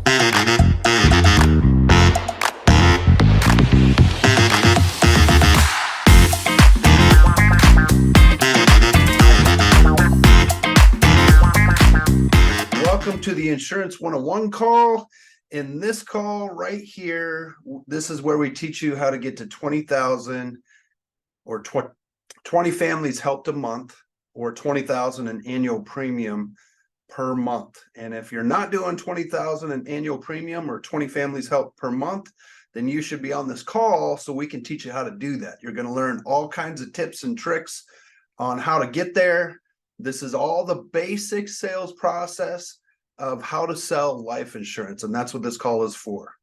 Welcome to the Insurance 101 call. In this call right here, this is where we teach you how to get to 20,000 or 20 families helped a month, or 20,000 in annual premium per month. And if you're not doing 20,000 in annual premium or 20 families helped per month, then you should be on this call so we can teach you how to do that. You're going to learn all kinds of tips and tricks on how to get there. This is all the basic sales process of how to sell life insurance, and that's what this call is for.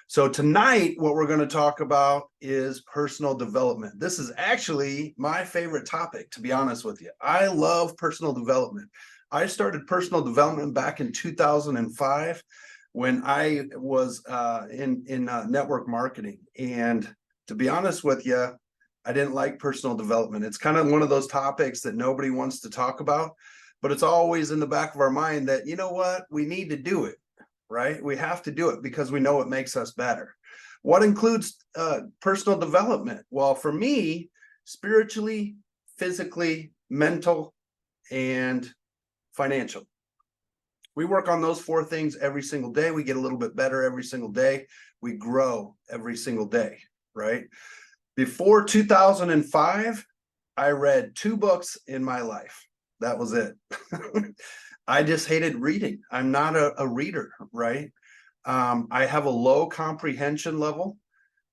So tonight, what we're going to talk about is personal development. This is actually my favorite topic, to be honest with you. I love personal development. I started personal development back in 2005 when I was in network marketing. And to be honest with you, I didn't like personal development. It's kind of one of those topics that nobody wants to talk about, but it's always in the back of our mind that, you know what, we need to do it, right? We have to do it because we know it makes us better. What includes personal development? Well, for me, spiritually, physically, mental, and financial. We work on those four things every single day. We get a little bit better every single day. We grow every single day, right? Before 2005, I read 2 books in my life. That was it. I just hated reading. I'm not a reader, right? I have a low comprehension level.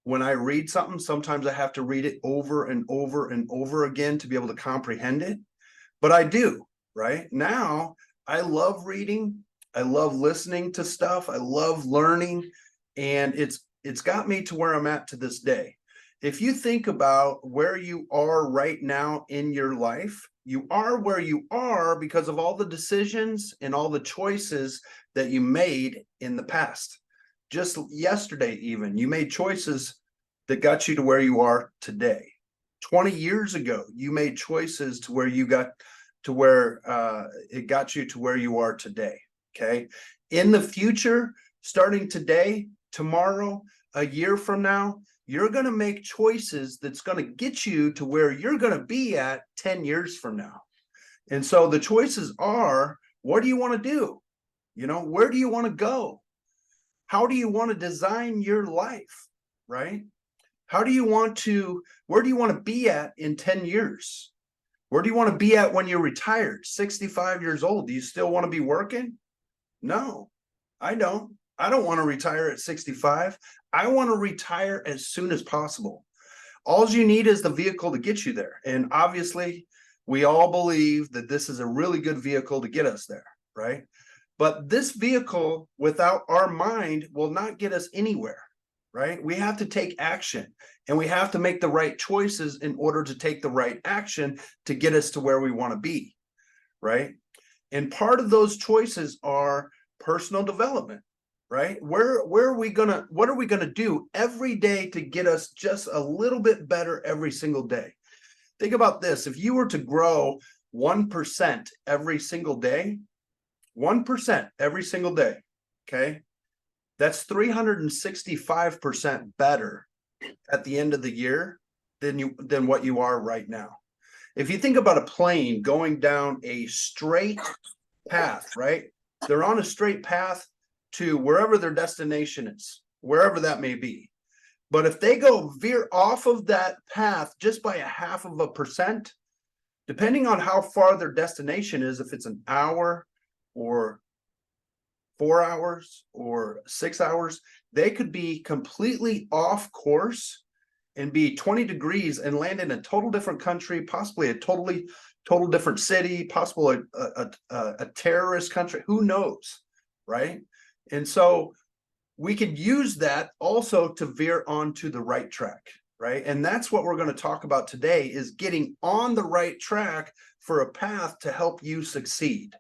When I read something, sometimes I have to read it over and over and over again to be able to comprehend it. But I do, right? Now, I love reading. I love listening to stuff. I love learning. And it's got me to where I'm at to this day. If you think about where you are right now in your life, you are where you are because of all the decisions and all the choices that you made in the past. Just yesterday, even, you made choices that got you to where you are today. 20 years ago, you made choices to where you got to where it got you to where you are today. Okay. In the future, starting today, tomorrow, a year from now, you're going to make choices that's going to get you to where you're going to be at 10 years from now. And so the choices are, what do you want to do? You know, where do you want to go? How do you want to design your life, right? Where do you want to be at in 10 years? Where do you want to be at when you're retired, 65 years old? Do you still want to be working? No, I don't. I don't want to retire at 65. I want to retire as soon as possible. All you need is the vehicle to get you there. And obviously, we all believe that this is a really good vehicle to get us there, right? But this vehicle, without our mind, will not get us anywhere, right? We have to take action, and we have to make the right choices in order to take the right action to get us to where we want to be, right? And part of those choices are personal development. Right? What are we gonna do every day to get us just a little bit better every single day? Think about this. If you were to grow 1% every single day, 1% every single day, okay, that's 365% better at the end of the year than what you are right now. If you think about a plane going down a straight path, right? They're on a straight path to wherever their destination is, wherever that may be. But if they go veer off of that path just by 0.5%, depending on how far their destination is, if it's an hour or 4 hours or 6 hours, they could be completely off course and be 20 degrees and land in a total different country, possibly a total different city, possibly a terrorist country, who knows, right? And so we could use that also to veer onto the right track, right? And that's what we're going to talk about today, is getting on the right track for a path to help you succeed,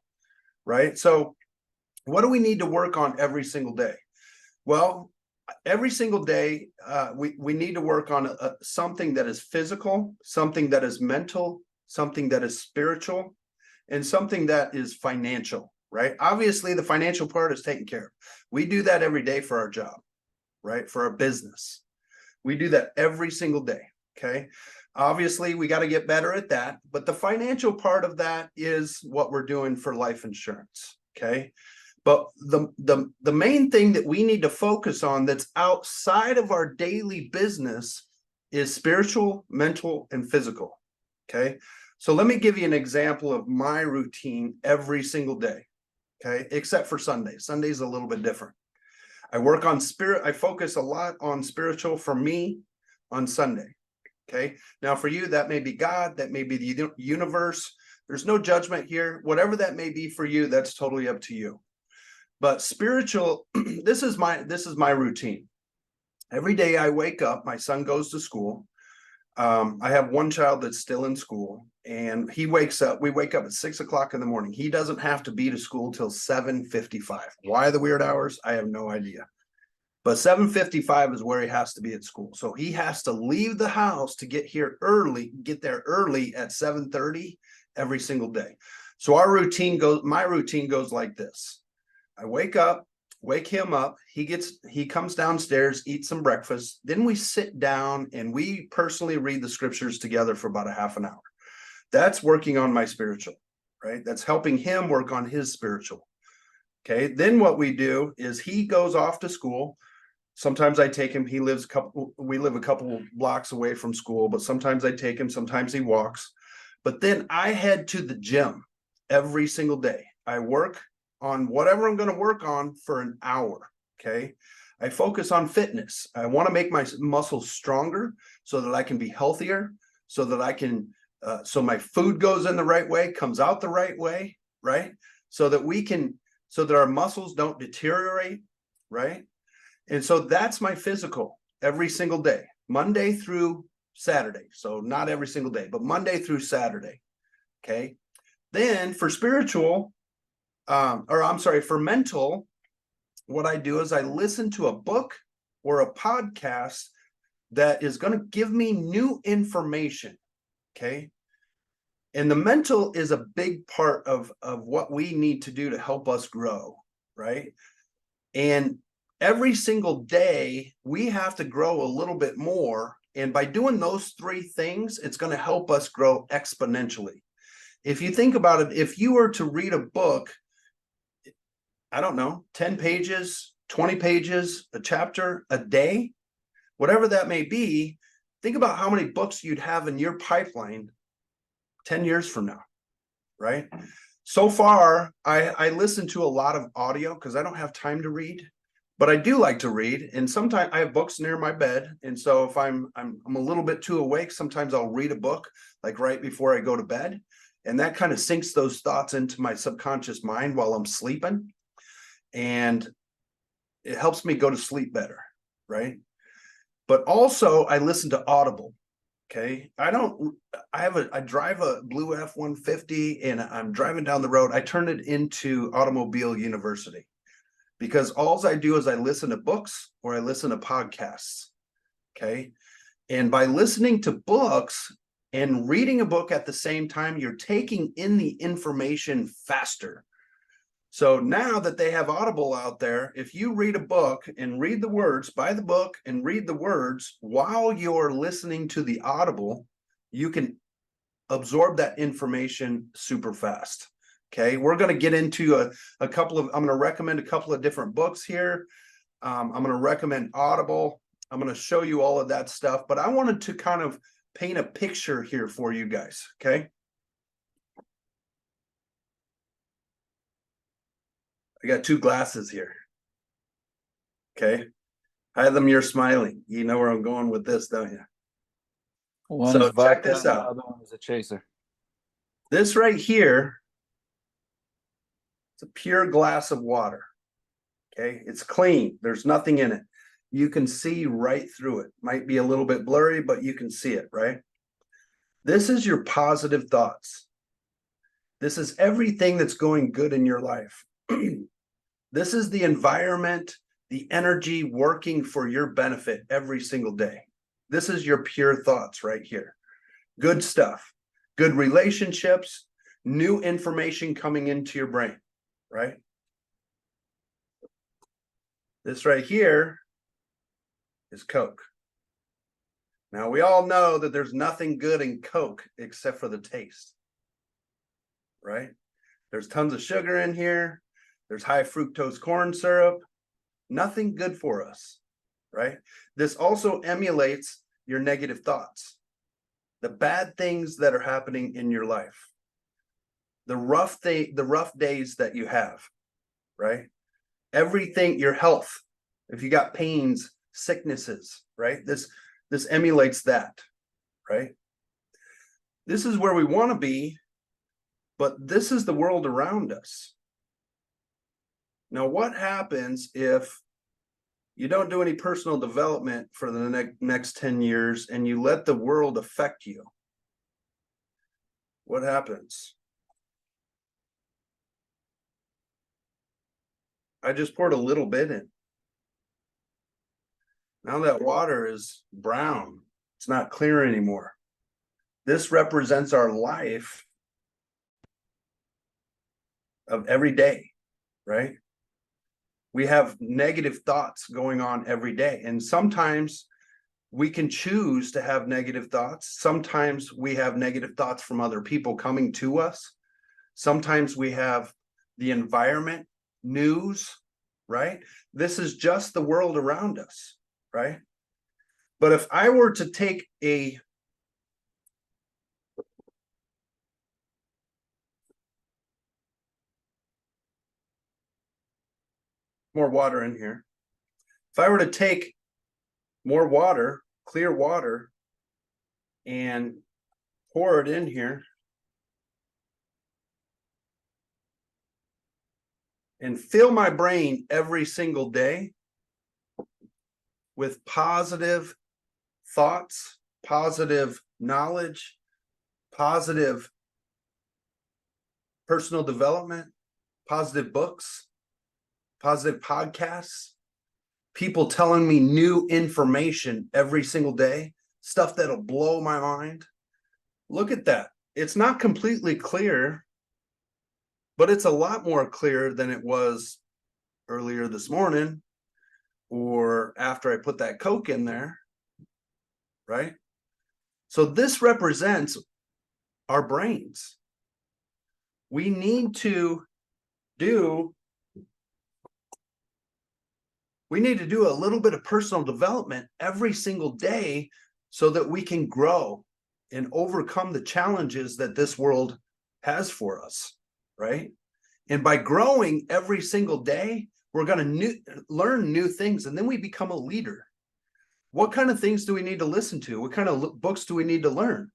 right? So what do we need to work on every single day? Well, every single day, we need to work on something that is physical, something that is mental, something that is spiritual, and something that is financial. right? Obviously, the financial part is taken care of. We do that every day for our job, right? For our business. We do that every single day. Okay. Obviously, we got to get better at that. But the financial part of that is what we're doing for life insurance. Okay. But the main thing that we need to focus on that's outside of our daily business is spiritual, mental, and physical. Okay. So let me give you an example of my routine every single day. Okay. Except for Sunday. Sunday's a little bit different. I work on spirit. I focus a lot on spiritual for me on Sunday. Okay. Now for you, that may be God, that may be the universe. There's no judgment here. Whatever that may be for you, that's totally up to you. But spiritual, this is my routine. Every day I wake up, my son goes to school. I have one child that's still in school, and he wakes up. We wake up at 6 o'clock in the morning. He doesn't have to be to school till 7:55. Why the weird hours? I have no idea. But 7:55 is where he has to be at school. So he has to leave the house to get there early at 7:30 every single day. So my routine goes like this. I wake him up. He comes downstairs, eats some breakfast. Then we sit down and we personally read the scriptures together for about a half an hour. That's working on my spiritual, right? That's helping him work on his spiritual. Okay. Then what we do is he goes off to school. Sometimes I take him. We live a couple blocks away from school, but sometimes I take him. Sometimes he walks. But then I head to the gym every single day. I work on whatever I'm going to work on for an hour. Okay. I focus on fitness. I want to make my muscles stronger so that I can be healthier, so that I can, so my food goes in the right way, comes out the right way, right? So that our muscles don't deteriorate, right? And so that's my physical every single day, Monday through Saturday. So not every single day, but Monday through Saturday. Okay. Then for spiritual, for mental, what I do is I listen to a book or a podcast that is going to give me new information. Okay. And the mental is a big part of what we need to do to help us grow. Right. And every single day we have to grow a little bit more. And by doing those three things, it's going to help us grow exponentially. If you think about it, if you were to read a book, I don't know, 10 pages, 20 pages, a chapter a day, whatever that may be, think about how many books you'd have in your pipeline 10 years from now, right? So far, I listen to a lot of audio because I don't have time to read, but I do like to read. And sometimes I have books near my bed. And so if I'm a little bit too awake, sometimes I'll read a book like right before I go to bed. And that kind of sinks those thoughts into my subconscious mind while I'm sleeping. And it helps me go to sleep better, right? But also I listen to Audible. Okay. I drive a blue F-150 and I'm driving down the road. I turn it into Automobile University because all I do is I listen to books or I listen to podcasts. Okay. And by listening to books and reading a book at the same time, you're taking in the information faster. So now that they have Audible out there, if you read a book and read the words, buy the book and read the words while you're listening to the Audible, you can absorb that information super fast. Okay, we're going to get into I'm going to recommend a couple of different books here. I'm going to recommend Audible. I'm going to show you all of that stuff, but I wanted to kind of paint a picture here for you guys. Okay. I got two glasses here. Okay. Hide them, you're smiling. You know where I'm going with this, don't you? One is vodka, check this out. The other one is a chaser. This right here, it's a pure glass of water. Okay. It's clean. There's nothing in it. You can see right through it. Might be a little bit blurry, but you can see it, right? This is your positive thoughts. This is everything that's going good in your life. This is the environment, the energy working for your benefit every single day. This is your pure thoughts right here. Good stuff, good relationships, new information coming into your brain. right? This right here is Coke. Now, we all know that there's nothing good in Coke except for the taste, right? There's tons of sugar in here. There's high fructose corn syrup. Nothing good for us, right? This also emulates your negative thoughts, the bad things that are happening in your life, the rough days that you have, right? Everything, your health, if you got pains, sicknesses, right? This emulates that, right? This is where we want to be, but this is the world around us. Now, what happens if you don't do any personal development for the next 10 years and you let the world affect you? What happens? I just poured a little bit in. Now that water is brown. It's not clear anymore. This represents our life of every day, right? We have negative thoughts going on every day. And sometimes we can choose to have negative thoughts. Sometimes we have negative thoughts from other people coming to us. Sometimes we have the environment, news, right? This is just the world around us, right? But if I were to take more water in here, if I were to take more water, clear water, and pour it in here and fill my brain every single day with positive thoughts, positive knowledge, positive personal development, positive books, positive podcasts, people telling me new information every single day, stuff that'll blow my mind. Look at that. It's not completely clear, but it's a lot more clear than it was earlier this morning or after I put that Coke in there, right? So this represents our brains. We need to do a little bit of personal development every single day so that we can grow and overcome the challenges that this world has for us, right? And by growing every single day, we're going to learn new things, and then we become a leader. What kind of things do we need to listen to? What kind of books do we need to learn?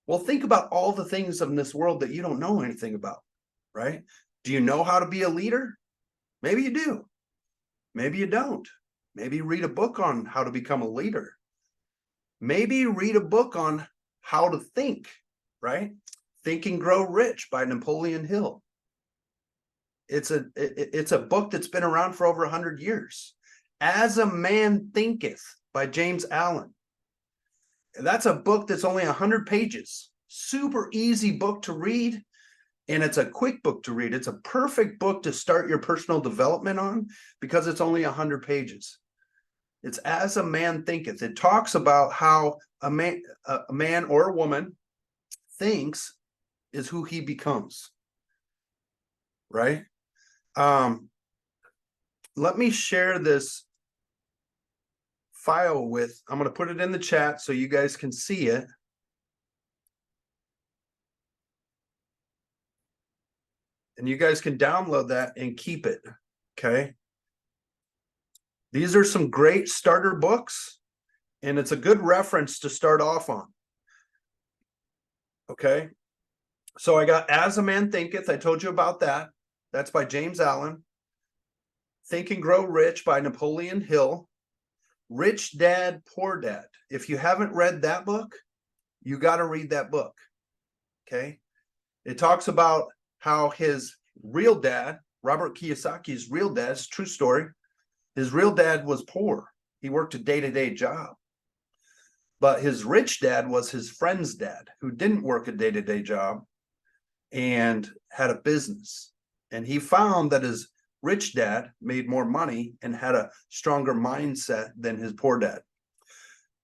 Well, think about all the things in this world that you don't know anything about, right? Do you know how to be a leader? Maybe you do. Maybe you don't. Maybe read a book on how to become a leader. Maybe read a book on how to think, right? Think and Grow Rich by Napoleon Hill. It's a book that's been around for over 100 years. As a Man Thinketh by James Allen. That's a book that's only 100 pages. Super easy book to read. And it's a quick book to read. It's a perfect book to start your personal development on because it's only 100 pages. It's As a Man Thinketh. It talks about how a man or a woman thinks is who he becomes, right? Let me share this file I'm going to put it in the chat so you guys can see it. And you guys can download that and keep it, okay? These are some great starter books, and it's a good reference to start off on, okay? So I got As a Man Thinketh. I told you about that. That's by James Allen. Think and Grow Rich by Napoleon Hill. Rich Dad, Poor Dad. If you haven't read that book, you got to read that book, okay? It talks about how his real dad, Robert Kiyosaki's real dad, it's a true story. His real dad was poor. He worked a day-to-day job. But his rich dad was his friend's dad, who didn't work a day-to-day job and had a business. And he found that his rich dad made more money and had a stronger mindset than his poor dad.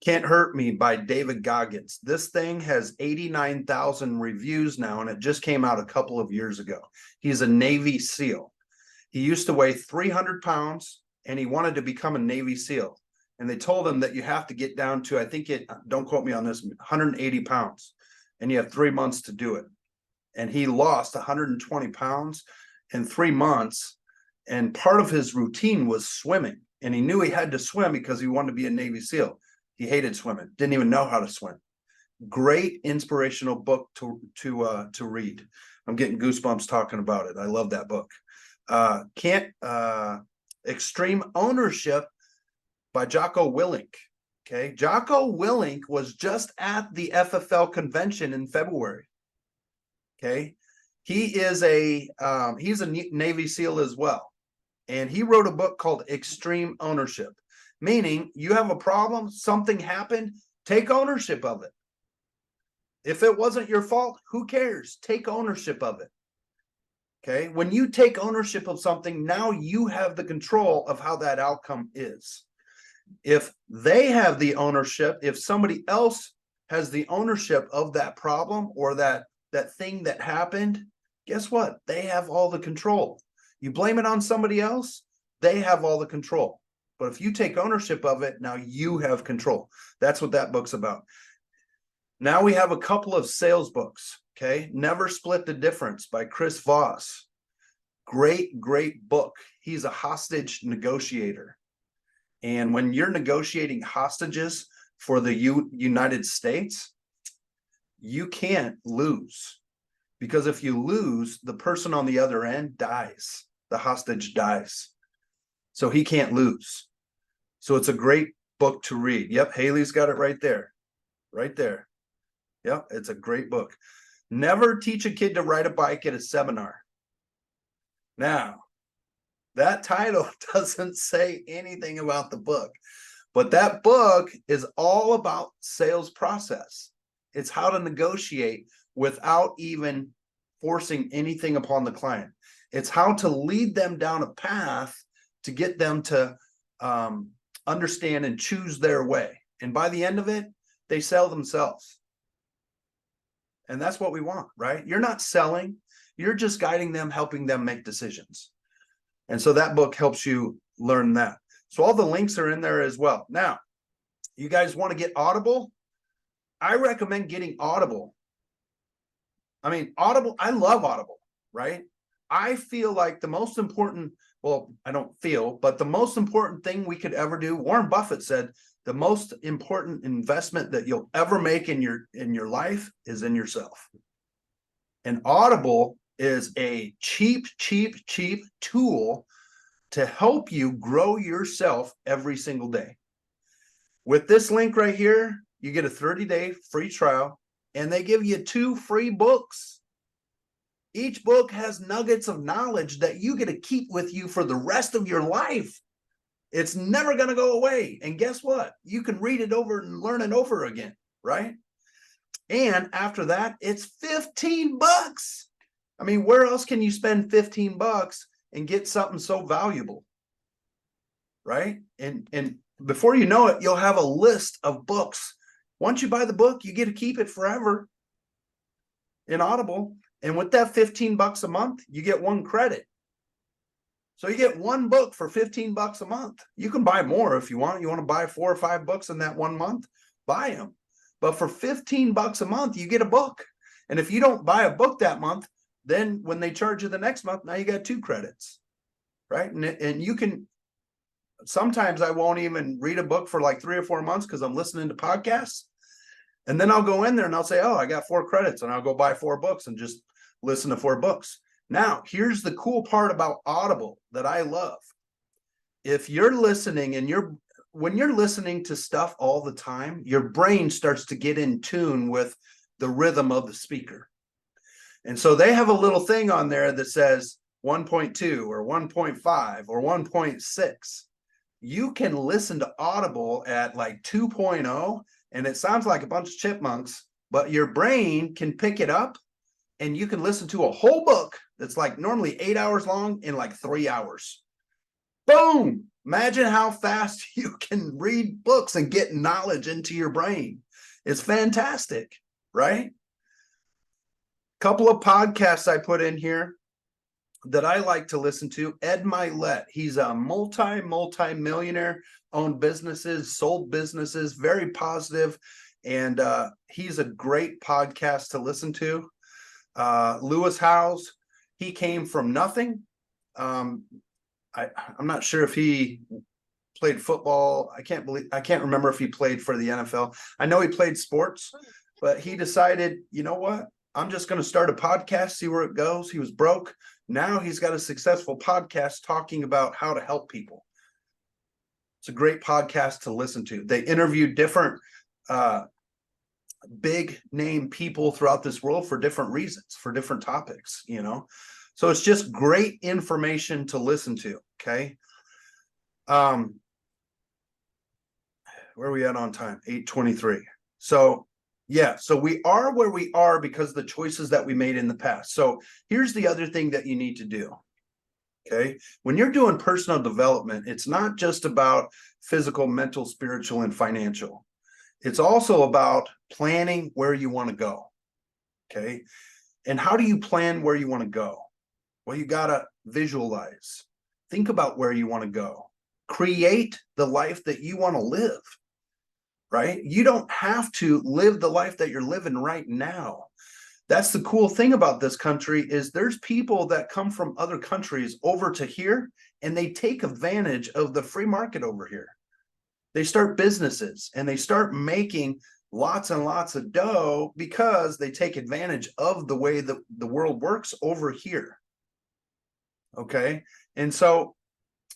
Can't Hurt Me by David Goggins. This thing has 89,000 reviews now, and it just came out a couple of years ago. He's a Navy SEAL. He used to weigh 300 pounds, and he wanted to become a Navy SEAL. And they told him that you have to get down to, I think don't quote me on this, 180 pounds, and you have 3 months to do it. And he lost 120 pounds in 3 months. And part of his routine was swimming. And he knew he had to swim because he wanted to be a Navy SEAL. He hated swimming, didn't even know how to swim. Great inspirational book to read. I'm getting goosebumps talking about it. I love that book. Extreme Ownership by Jocko Willink. Okay, Jocko Willink was just at the FFL convention in February. Okay, he's a Navy SEAL as well, and he wrote a book called Extreme Ownership. Meaning, you have a problem, something happened, take ownership of it. If it wasn't your fault, who cares? Take ownership of it. Okay, when you take ownership of something, now you have the control of how that outcome is. If they have the ownership, if somebody else has the ownership of that problem or that thing that happened, guess what? They have all the control. You blame it on somebody else, they have all the control. But if you take ownership of it, now you have control. That's what that book's about. Now we have a couple of sales books. Okay, Never Split the Difference by Chris Voss. Great book. He's a hostage negotiator. And when you're negotiating hostages for the United States, you can't lose. Because if you lose, the person on the other end dies. The hostage dies. So he can't lose. So it's a great book to read. Yep, Haley's got it right there. Right there. Yep, it's a great book. Never Teach a Kid to Ride a Bike at a Seminar. Now, that title doesn't say anything about the book, but that book is all about sales process. It's how to negotiate without even forcing anything upon the client. It's how to lead them down a path to get them to understand and choose their way. And by the end of it, they sell themselves. And that's what we want, right? You're not selling, you're just guiding them, helping them make decisions. And so that book helps you learn that. So all the links are in there as well. Now, you guys want to get Audible? I recommend getting Audible. I mean, Audible, I love Audible, right? I feel like the most important, well, I don't feel, but the most important thing we could ever do, Warren Buffett said, the most important investment that you'll ever make in your life is in yourself. And Audible is a cheap tool to help you grow yourself every single day. With this link right here, you get a 30-day free trial, and they give you 2 free books. Each book has nuggets of knowledge that you get to keep with you for the rest of your life. It's never going to go away. And guess what? You can read it over and learn it over again, right? And after that, it's $15. I mean, where else can you spend $15 and get something so valuable? Right? And before you know it, you'll have a list of books. Once you buy the book, you get to keep it forever in Audible. And with that $15 a month, you get 1 credit. So you get 1 book for $15 a month. You can buy more if you want. You want to buy 4 or 5 books in that 1 month, buy them. But for $15 a month, you get a book. And if you don't buy a book that month, then when they charge you the next month, now you got 2 credits, right? And you can, sometimes I won't even read a book for like 3 or 4 months because I'm listening to podcasts. And then I'll go in there and I'll say, oh, I got 4 credits, and I'll go buy 4 books and just listen to 4 books. Now, here's the cool part about Audible that I love. If you're listening and when you're listening to stuff all the time, your brain starts to get in tune with the rhythm of the speaker. And so they have a little thing on there that says 1.2 or 1.5 or 1.6. You can listen to Audible at like 2.0, and it sounds like a bunch of chipmunks, but your brain can pick it up, and you can listen to a whole book that's like normally 8 hours long in like 3 hours. Boom! Imagine how fast you can read books and get knowledge into your brain. It's fantastic, right? Couple of podcasts I put in here that I like to listen to. Ed Milet, he's a multi-millionaire, owned businesses, sold businesses, very positive, and he's a great podcast to listen to. Lewis Howes, he came from nothing. I'm not sure if he played football. I can't remember if he played for the NFL. I know he played sports, but he decided, you know what? I'm just going to start a podcast, see where it goes. He was broke. Now he's got a successful podcast talking about how to help people. It's a great podcast to listen to. They interview different big name people throughout this world for different reasons, for different topics, you know. So it's just great information to listen to. Okay. Where are we at on time? 8:23. So yeah, so we are where we are because of the choices that we made in the past. So here's the other thing that you need to do. Okay. When you're doing personal development, it's not just about physical, mental, spiritual, and financial. It's also about planning where you want to go. Okay. And how do you plan where you want to go? Well, you got to visualize. Think about where you want to go. Create the life that you want to live. Right? You don't have to live the life that you're living right now. That's the cool thing about this country is there's people that come from other countries over to here and they take advantage of the free market over here. They start businesses and they start making lots and lots of dough because they take advantage of the way that the world works over here. Okay. And so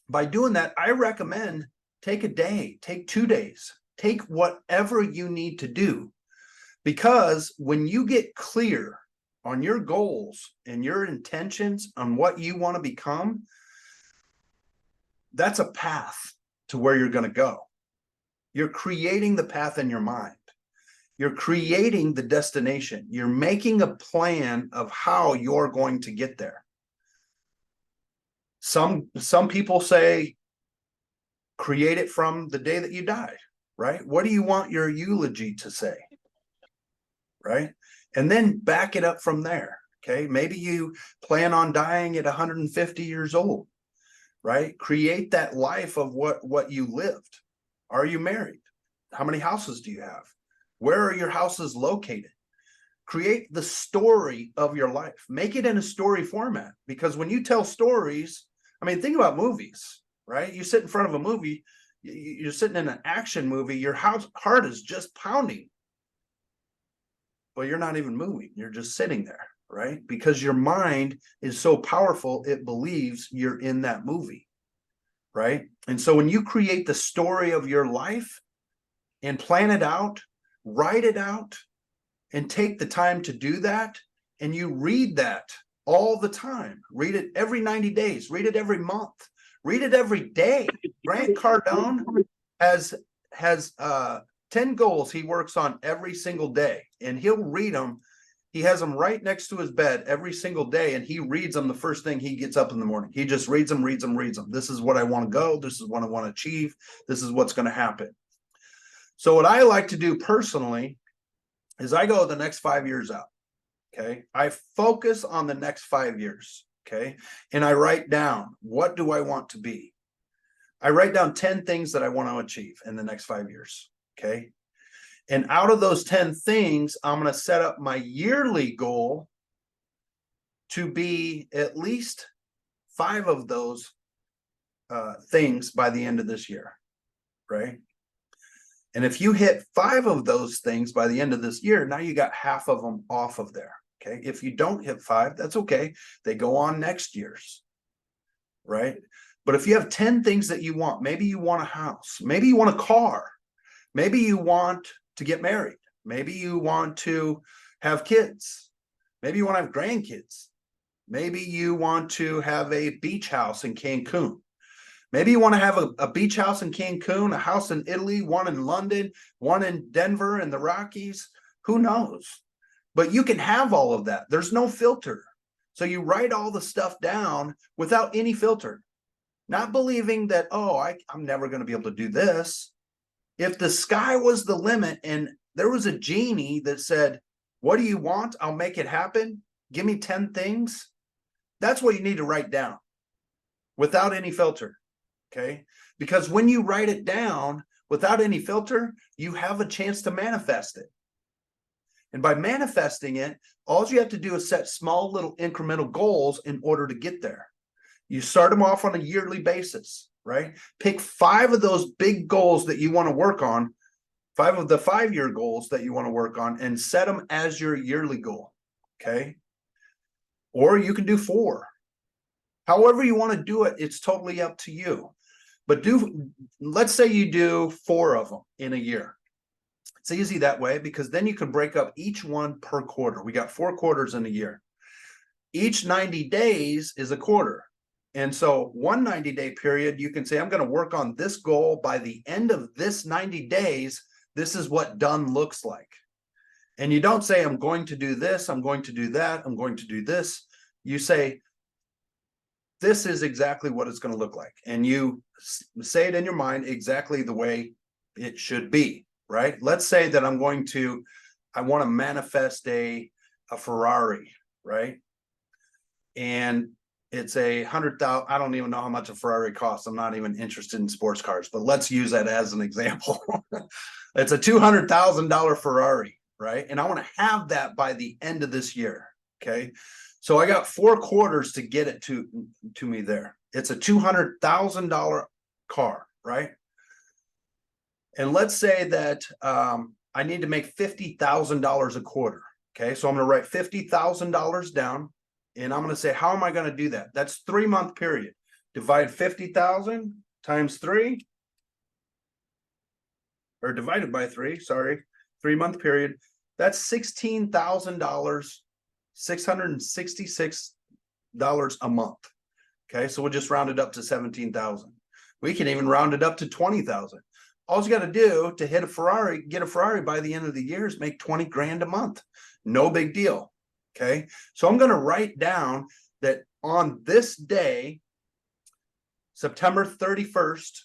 by doing that, I recommend take a day, take 2 days. Take whatever you need to do, because when you get clear on your goals and your intentions on what you want to become, that's a path to where you're going to go. You're creating the path in your mind. You're creating the destination. You're making a plan of how you're going to get there. Some people say create it from the day that you die. Right? What do you want your eulogy to say? Right? And then back it up from there. Okay. Maybe you plan on dying at 150 years old, right? Create that life of what you lived. Are you married? How many houses do you have? Where are your houses located? Create the story of your life. Make it in a story format, because when you tell stories, I mean, think about movies, right? You sit in front of a movie, you're sitting in an action movie, your heart is just pounding. Well, you're not even moving. You're just sitting there, right? Because your mind is so powerful, it believes you're in that movie, right? And so when you create the story of your life and plan it out, write it out, and take the time to do that, and you read that all the time. Read it every 90 days. Read it every month. Read it every day. Grant Cardone has 10 goals he works on every single day, and he'll read them. He has them right next to his bed every single day, and he reads them the first thing he gets up in the morning. He just reads them. This is what I want to go. This is what I want to achieve. This is what's going to happen. So what I like to do personally is I go the next 5 years out. Okay. I focus on the next 5 years. Okay. And I write down, what do I want to be? I write down 10 things that I want to achieve in the next 5 years. Okay. And out of those 10 things, I'm going to set up my yearly goal to be at least 5 of those things by the end of this year. Right. And if you hit 5 of those things by the end of this year, now you got half of them off of there. Okay. If you don't hit 5, that's okay. They go on next year's. Right. But if you have 10 things that you want, maybe you want a house, maybe you want a car, maybe you want to get married, maybe you want to have kids, maybe you want to have grandkids, maybe you want to have a beach house in Cancun. Maybe you want to have a beach house in Cancun, a house in Italy, one in London, one in Denver and the Rockies. Who knows? But you can have all of that. There's no filter. So you write all the stuff down without any filter, not believing that, oh, I'm never going to be able to do this. If the sky was the limit and there was a genie that said, what do you want? I'll make it happen. Give me 10 things. That's what you need to write down without any filter. Okay. Because when you write it down without any filter, you have a chance to manifest it. And by manifesting it, all you have to do is set small little incremental goals in order to get there. You start them off on a yearly basis, right? Pick 5 of those big goals that you want to work on, 5 of the 5-year goals that you want to work on, and set them as your yearly goal. Okay. Or you can do 4. However you want to do it, it's totally up to you. But let's say you do 4 of them in a year. It's easy that way because then you can break up each one per quarter. We got 4 quarters in a year. Each 90 days is a quarter. And so one 90-day period, you can say, I'm going to work on this goal by the end of this 90 days. This is what done looks like. And you don't say, I'm going to do this, I'm going to do that, I'm going to do this. You say, this is exactly what it's going to look like. And you say it in your mind exactly the way it should be, right? Let's say that I want to manifest a Ferrari, right? And it's a 100,000. I don't even know how much a Ferrari costs. I'm not even interested in sports cars, but let's use that as an example. It's a $200,000 Ferrari, right? And I want to have that by the end of this year. Okay. So I got 4 quarters to get it to me there. It's a $200,000 car, right? And let's say that I need to make $50,000 a quarter. Okay. So I'm going to write $50,000 down. And I'm going to say, how am I going to do that? That's 3-month period. Divide 50,000 times 3, or divided by 3, sorry, 3-month period. That's $16,000, $666 a month. Okay, so we'll just round it up to 17,000. We can even round it up to 20,000. All you got to do to get a Ferrari by the end of the year is make 20 grand a month. No big deal. Okay, so I'm going to write down that on this day, September 31st,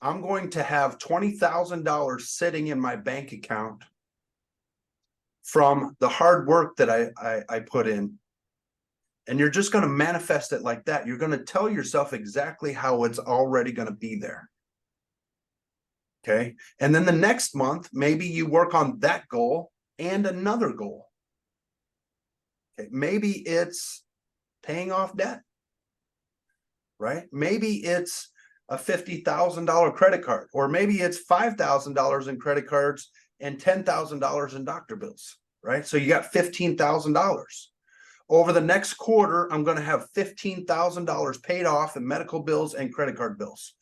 I'm going to have $20,000 sitting in my bank account from the hard work that I put in. And you're just going to manifest it like that. You're going to tell yourself exactly how it's already going to be there. Okay, and then the next month, maybe you work on that goal and another goal. Okay, maybe it's paying off debt, right? Maybe it's a $50,000 credit card, or maybe it's $5,000 in credit cards and $10,000 in doctor bills, right? So you got $15,000. Over the next quarter, I'm going to have $15,000 paid off in medical bills and credit card bills.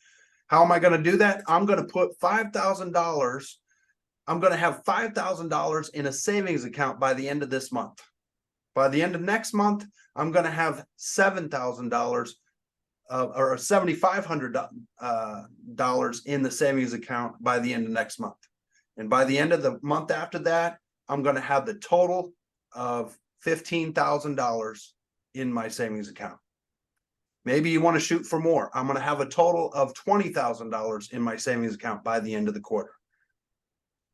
How am I going to do that? I'm going to put $5,000. I'm going to have $5,000 in a savings account by the end of this month. By the end of next month, I'm going to have $7,000 or $7,500 in the savings account by the end of next month. And by the end of the month after that, I'm going to have the total of $15,000 in my savings account. Maybe you want to shoot for more. I'm going to have a total of $20,000 in my savings account by the end of the quarter.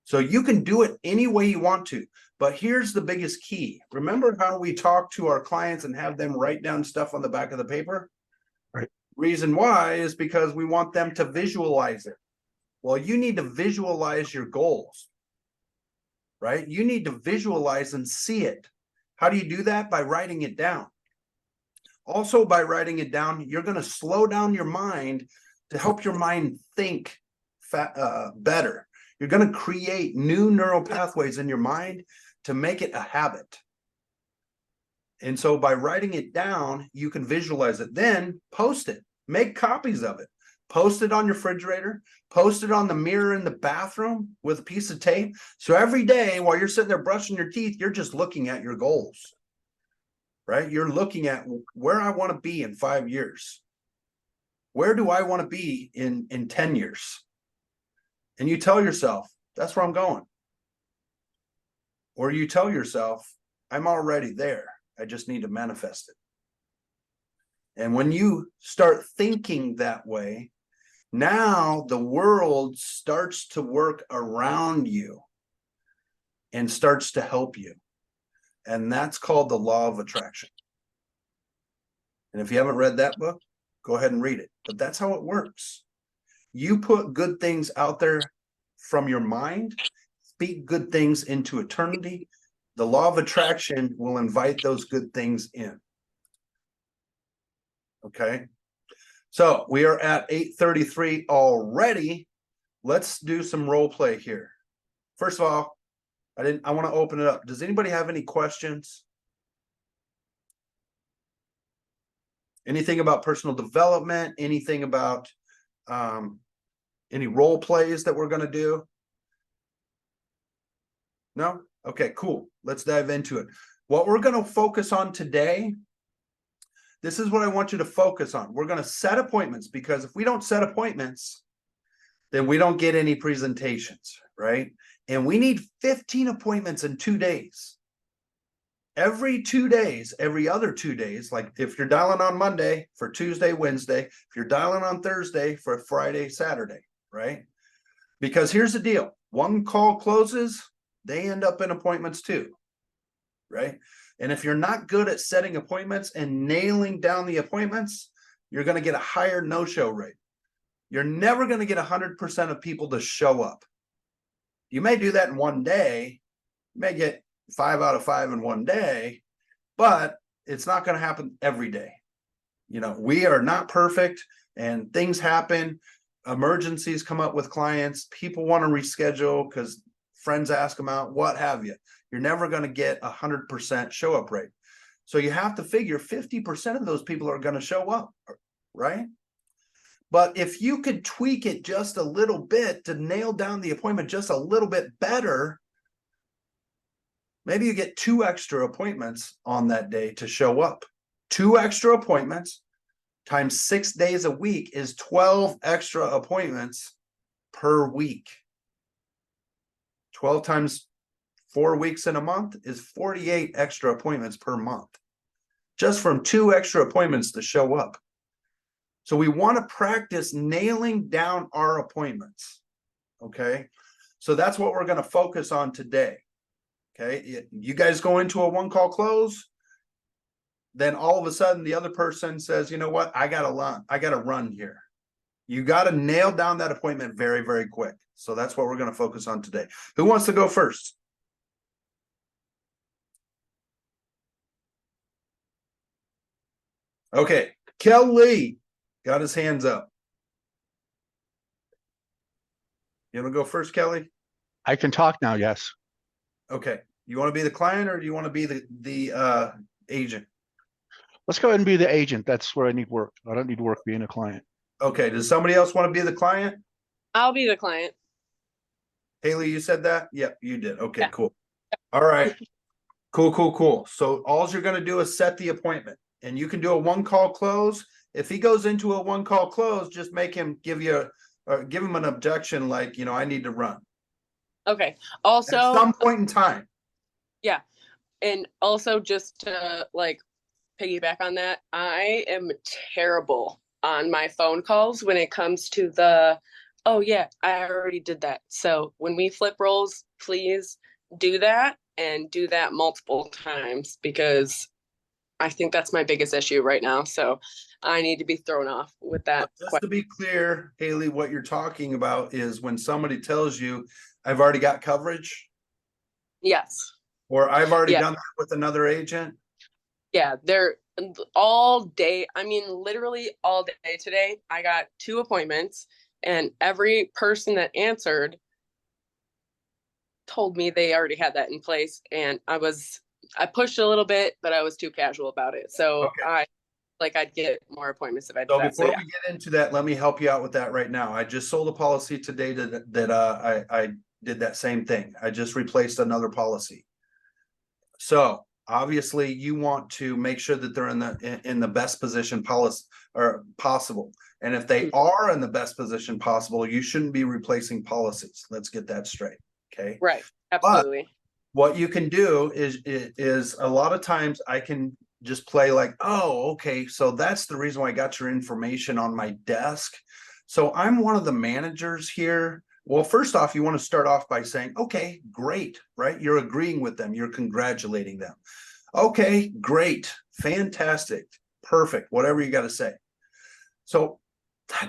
So you can do it any way you want to, but here's the biggest key. Remember how we talk to our clients and have them write down stuff on the back of the paper? Right. Reason why is because we want them to visualize it. Well, you need to visualize your goals, right? You need to visualize and see it. How do you do that? By writing it down. Also, by writing it down, you're going to slow down your mind to help your mind think better. You're going to create new neural pathways in your mind to make it a habit. And so by writing it down, you can visualize it. Then post it. Make copies of it. Post it on your refrigerator. Post it on the mirror in the bathroom with a piece of tape. So every day while you're sitting there brushing your teeth, you're just looking at your goals, right? You're looking at where I want to be in 5 years. Where do I want to be in 10 years? And you tell yourself, that's where I'm going. Or you tell yourself, I'm already there. I just need to manifest it. And when you start thinking that way, now the world starts to work around you and starts to help you. And that's called the law of attraction. And if you haven't read that book, go ahead and read it. But that's how it works. You put good things out there from your mind, speak good things into eternity. The law of attraction will invite those good things in. Okay. So we are at 8:33 already. Let's do some role play here. First of all, I want to open it up. Does anybody have any questions? Anything about personal development? Anything about any role plays that we're going to do? No? Okay, cool. Let's dive into it. What we're going to focus on today, this is what I want you to focus on. We're going to set appointments, because if we don't set appointments, then we don't get any presentations, right? And we need 15 appointments in 2 days. Every 2 days, every other 2 days, like if you're dialing on Monday for Tuesday, Wednesday, if you're dialing on Thursday for Friday, Saturday, right? Because here's the deal. One call closes, they end up in appointments too, right? And if you're not good at setting appointments and nailing down the appointments, you're going to get a higher no-show rate. You're never going to get 100% of people to show up. You may do that in 1 day. You may get 5 out of 5 in 1 day, but it's not going to happen every day. You know, we are not perfect and things happen. Emergencies come up with clients. People want to reschedule because friends ask them out, what have you. You're never going to get 100% show up rate. So you have to figure 50% of those people are going to show up, right? But if you could tweak it just a little bit to nail down the appointment just a little bit better, maybe you get 2 extra appointments on that day to show up. 2 extra appointments times 6 days a week is 12 extra appointments per week. 12 times 4 weeks in a month is 48 extra appointments per month, just from 2 extra appointments to show up. So we want to practice nailing down our appointments. Okay. So that's what we're going to focus on today. Okay. You guys go into a 1-call close. Then all of a sudden the other person says, you know what? I got to run here. You got to nail down that appointment very, very quick. So that's what we're going to focus on today. Who wants to go first? Okay. Kelly got his hands up. You want to go first, Kelly? I can talk now, yes. Okay. You want to be the client or do you want to be the agent? Let's go ahead and be the agent. That's where I need work. I don't need work being a client. Okay. Does somebody else want to be the client? I'll be the client. Haley, you said that? Yep, you did. Okay, Yeah. cool. All right. Cool. So all you're going to do is set the appointment, and you can do a 1-call close. If he goes into a 1-call close, just make him give him an objection like, you know, I need to run. Okay. Also, at some point in time. yeah. And also just to like piggyback on that, I am terrible on my phone calls when it comes to oh yeah, I already did that. So when we flip roles, please do that and do that multiple times, because I think that's my biggest issue right now. So I need to be thrown off with that. Just to be clear, Haley, what you're talking about is when somebody tells you, I've already got coverage. Yes. Or I've already done that with another agent. Yeah, they're all day. I mean, literally all day today. I got 2 appointments, and every person that answered told me they already had that in place. And I pushed a little bit, but I was too casual about it. So okay. I'd get more appointments if I did that. Before we get into that, let me help you out with that right now. I just sold a policy today that I did that same thing. I just replaced another policy. So obviously you want to make sure that they're in the best position possible. And if they are in the best position possible, you shouldn't be replacing policies. Let's get that straight. Okay. Right. Absolutely. what you can do is a lot of times I can just play like, oh, okay, so that's the reason why I got your information on my desk. So I'm one of the managers here. Well, first off, you want to start off by saying, okay, great, right? You're agreeing with them, you're congratulating them. Okay, great, fantastic, perfect, whatever you got to say. So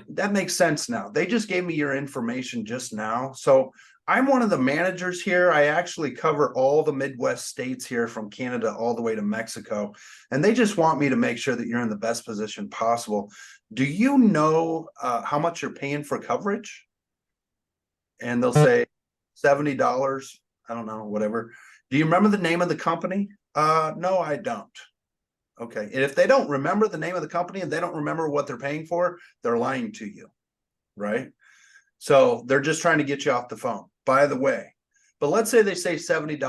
that makes sense now. They just gave me your information just now. So I'm one of the managers here. I actually cover all the Midwest states here from Canada all the way to Mexico. And they just want me to make sure that you're in the best position possible. Do you know how much you're paying for coverage? And they'll say $70. I don't know, whatever. Do you remember the name of the company? No, I don't. Okay. And if they don't remember the name of the company and they don't remember what they're paying for, they're lying to you. Right. So they're just trying to get you off the phone, by the way. But let's say they say $70.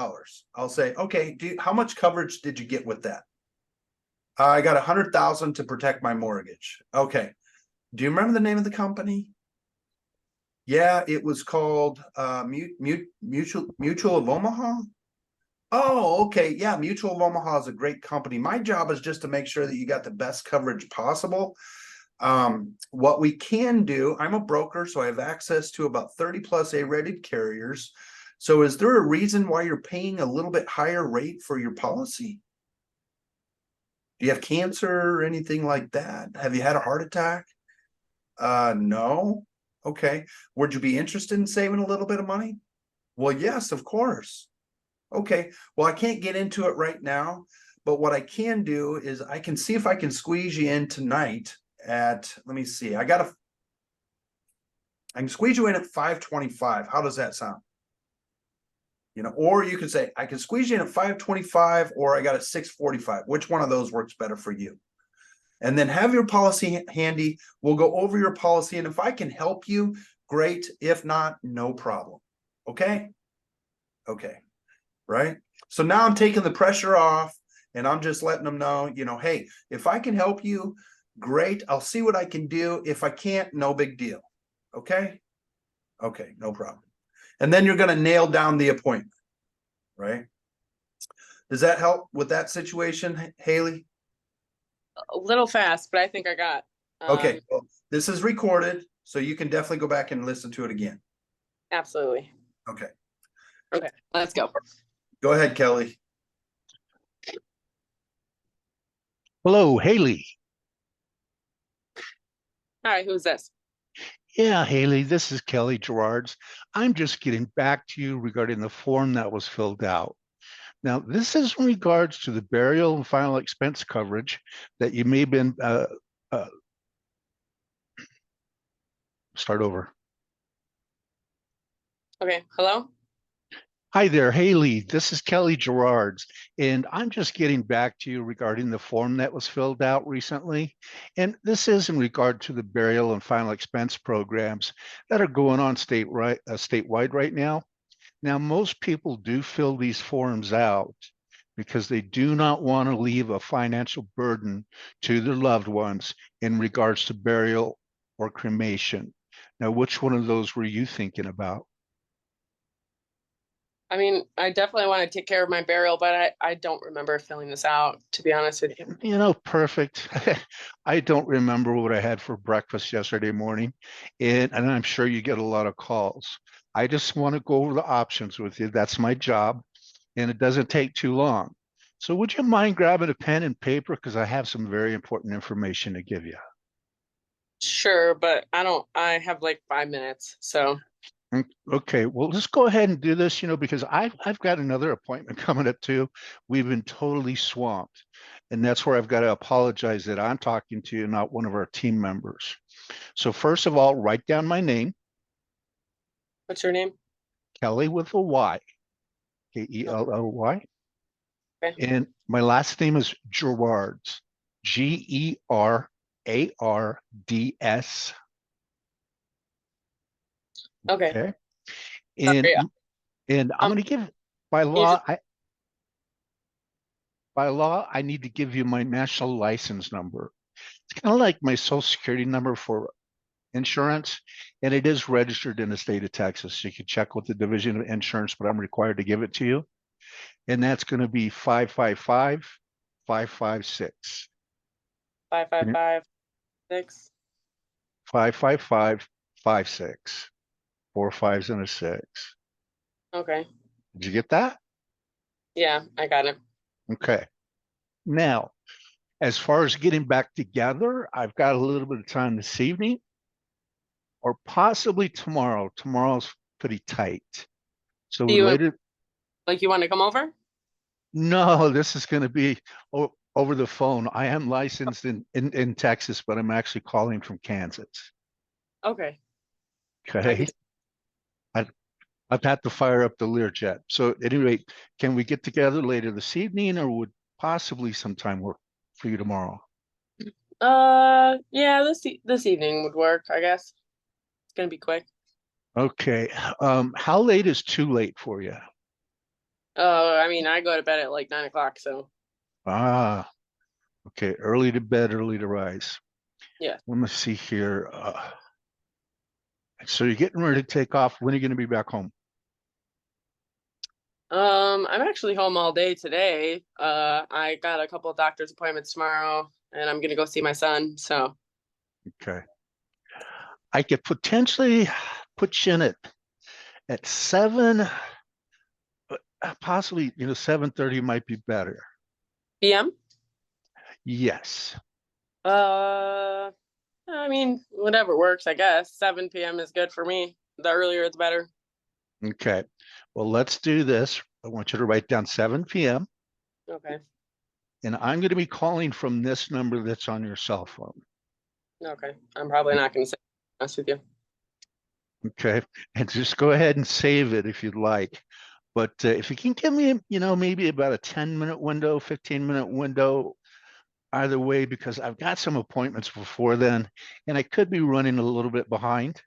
I'll say, okay, how much coverage did you get with that? I got 100,000 to protect my mortgage. Okay. Do you remember the name of the company? Yeah, it was called Mutual of Omaha. Oh, okay. Yeah, Mutual of Omaha is a great company. My job is just to make sure that you got the best coverage possible. What we can do, I'm a broker, so I have access to about 30 plus A-rated carriers. So is there a reason why you're paying a little bit higher rate for your policy? Do you have cancer or anything like that? Have you had a heart attack? No. Okay. Would you be interested in saving a little bit of money? Well, yes, of course. Okay. Well, I can't get into it right now, but what I can do is I can see if I can squeeze you in tonight at, let me see, I can squeeze you in at 525. How does that sound? You know, or you could say, I can squeeze you in at 525, or I got a 645. Which one of those works better for you? And then have your policy handy. We'll go over your policy. And if I can help you, great. If not, no problem. Okay. Okay. Right. So now I'm taking the pressure off and I'm just letting them know, you know, hey, if I can help you, great. I'll see what I can do. If I can't, no big deal. Okay. Okay. No problem. And then you're going to nail down the appointment. Right. Does that help with that situation, Haley? A little fast, but I think I got. Okay. Well, this is recorded, so you can definitely go back and listen to it again. Absolutely. Okay. Okay, let's go. Go ahead, Kelly. Hello, Haley. Hi, who's this? Yeah, Haley, this is Kelly Gerards. I'm just getting back to you regarding the form that was filled out. Now, this is in regards to the burial and final expense coverage that you may have been, start over. Okay, hello? Hi there, Haley. This is Kelly Gerards, and I'm just getting back to you regarding the form that was filled out recently. And this is in regard to the burial and final expense programs that are going on statewide right now. Now, most people do fill these forms out because they do not want to leave a financial burden to their loved ones in regards to burial or cremation. Now, which one of those were you thinking about? I mean, I definitely want to take care of my burial, but I don't remember filling this out, to be honest with you. You know, perfect. I don't remember what I had for breakfast yesterday morning, and I'm sure you get a lot of calls. I just want to go over the options with you. That's my job, and it doesn't take too long. So would you mind grabbing a pen and paper? Because I have some very important information to give you. Sure, but I have like 5 minutes, so. Okay, well, let's go ahead and do this, because I've got another appointment coming up too. We've been totally swamped. And that's where I've got to apologize that I'm talking to you, not one of our team members. So first of all, write down my name, What's your name? Kelly with a Y, Kelly. Okay. And my last name is Gerards, Gerards. Okay. Okay. And Sorry. and I'm going to give by law, I need to give you my national license number. It's kind of like my social security number for insurance, and it is registered in the state of Texas. You can check with the Division of Insurance, but I'm required to give it to you. And that's going to be 555-556. 5556. 555-56. 4 5s and a 6. Okay. Did you get that? Yeah, I got it. Okay. Now, as far as getting back together, I've got a little bit of time this evening or possibly tomorrow. Tomorrow's pretty tight. So Do you later, like you want to come over? no, this is going to be over the phone. I am licensed in Texas, but I'm actually calling from Kansas. Okay. Okay. I've had to fire up the Learjet. So at any rate, can we get together later this evening or would possibly sometime work for you tomorrow? Yeah, this evening would work, I guess. It's gonna be quick. Okay. How late is too late for you? I mean, I go to bed at like 9 o'clock, so Ah, okay. Early to bed, early to rise. yeah. Let me see here. So you're getting ready to take off. When are you going to be back home? I'm actually home all day today. I got a couple of doctor's appointments tomorrow, and I'm gonna go see my son. So Okay. I could potentially put you in it at 7, possibly, 7:30 might be better. PM. Yes. I mean, whatever works, I guess. 7 p.m. is good for me. The earlier the better. Okay. Well, let's do this. I want you to write down 7 p.m. Okay. and I'm going to be calling from this number that's on your cell phone. Okay. I'm probably not gonna say honest with you. Okay. And just go ahead and save it if you'd like. But if you can give me, maybe about a 10-minute window, 15-minute window, either way, because I've got some appointments before then, and I could be running a little bit behind.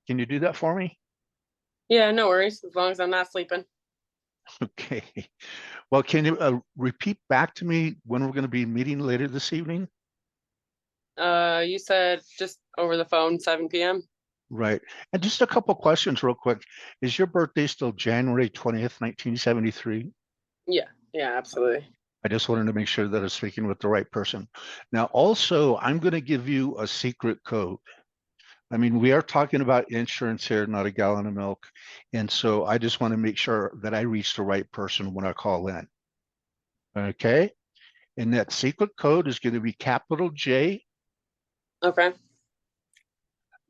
Can you do that for me? Yeah, no worries. As long as I'm not sleeping. Okay. Well, can you repeat back to me when we're going to be meeting later this evening? You said just over the phone, 7 p.m. Right. And just a couple questions real quick. Is your birthday still January 20th, 1973? Yeah, yeah, absolutely. I just wanted to make sure that I was speaking with the right person. Now, also, I'm going to give you a secret code. I mean, we are talking about insurance here, not a gallon of milk. And so I just want to make sure that I reach the right person when I call in. Okay. And that secret code is going to be capital J, Okay.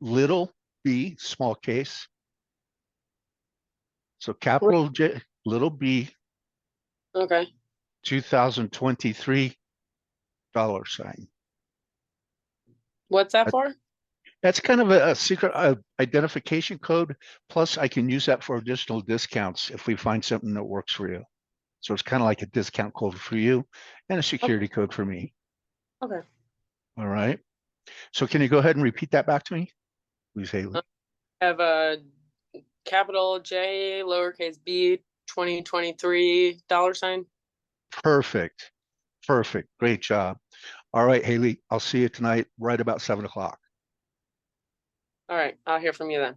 little b, small case. So capital J, little b, Okay. 2023 $sign. What's that for? That's kind of a secret identification code. Plus, I can use that for additional discounts if we find something that works for you. So it's kind of like a discount code for you and a security code for me. Okay. All right. So can you go ahead and repeat that back to me, please, Haley? I have a capital J, lowercase b, 2023 $sign. Perfect. Perfect. Great job. All right, Haley, I'll see you tonight right about 7 o'clock. All right. I'll hear from you then.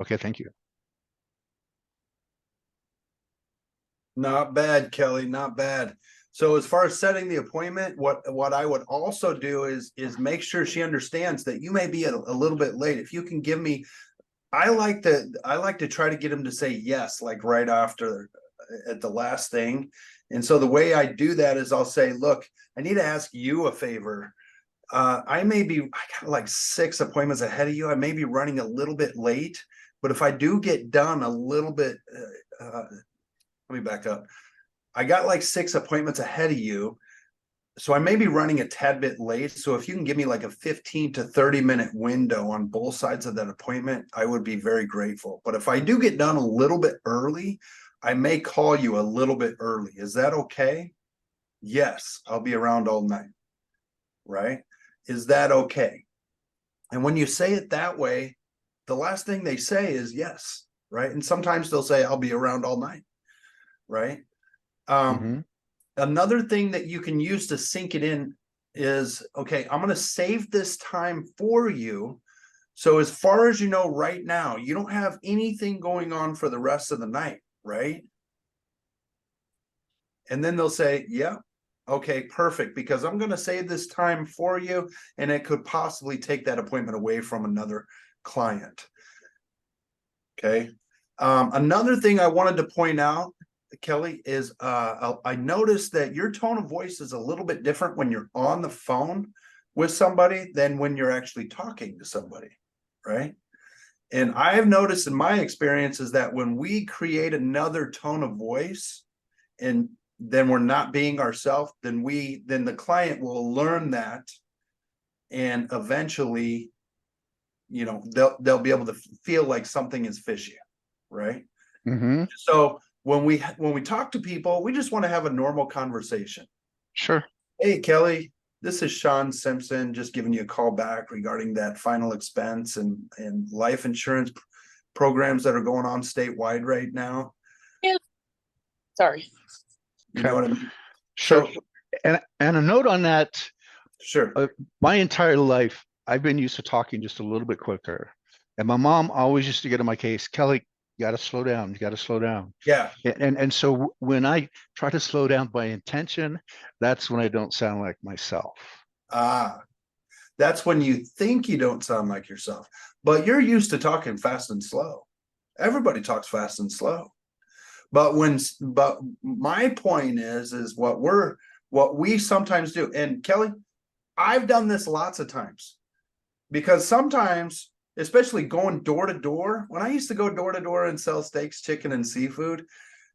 Okay, thank you. Not bad, Kelly, not bad. So as far as setting the appointment, what I would also do is make sure she understands that you may be a little bit late. If you can give me, I like to try to get him to say yes, like right after at the last thing. And so the way I do that is I'll say, look, I need to ask you a favor. I got like 6 appointments ahead of you. I may be running a little bit late, but if I do get done a little bit, let me back up. I got like 6 appointments ahead of you. So I may be running a tad bit late. So if you can give me like a 15 to 30-minute window on both sides of that appointment, I would be very grateful. But if I do get done a little bit early, I may call you a little bit early. Is that okay? Yes, I'll be around all night. Right? Is that okay? And when you say it that way, the last thing they say is yes. Right? And sometimes they'll say, I'll be around all night. Right? Another thing that you can use to sink it in is, okay, I'm going to save this time for you. So as far as you know right now, you don't have anything going on for the rest of the night, right? And then they'll say, yeah, okay, perfect, because I'm going to save this time for you, and it could possibly take that appointment away from another client. Okay. Another thing I wanted to point out, Kelly, is I noticed that your tone of voice is a little bit different when you're on the phone with somebody than when you're actually talking to somebody, right? And I have noticed in my experience is that when we create another tone of voice and then we're not being ourselves, then the client will learn that, and eventually, they'll be able to feel like something is fishy, right? Mm-hmm. So when we talk to people, we just want to have a normal conversation. Sure. Hey, Kelly, this is Sean Simpson, just giving you a call back regarding that final expense and life insurance programs that are going on statewide right now. Yeah. Sorry. You know what I mean? Sure. So, And a note on that, sure. my entire life, I've been used to talking just a little bit quicker. And my mom always used to get in my case, Kelly, you got to slow down. You got to slow down. Yeah. And so when I try to slow down by intention, that's when I don't sound like myself. That's when you think you don't sound like yourself, but you're used to talking fast and slow. Everybody talks fast and slow. But my point is what we sometimes do. And Kelly, I've done this lots of times, because sometimes, especially going door to door, when I used to go door to door and sell steaks, chicken, and seafood,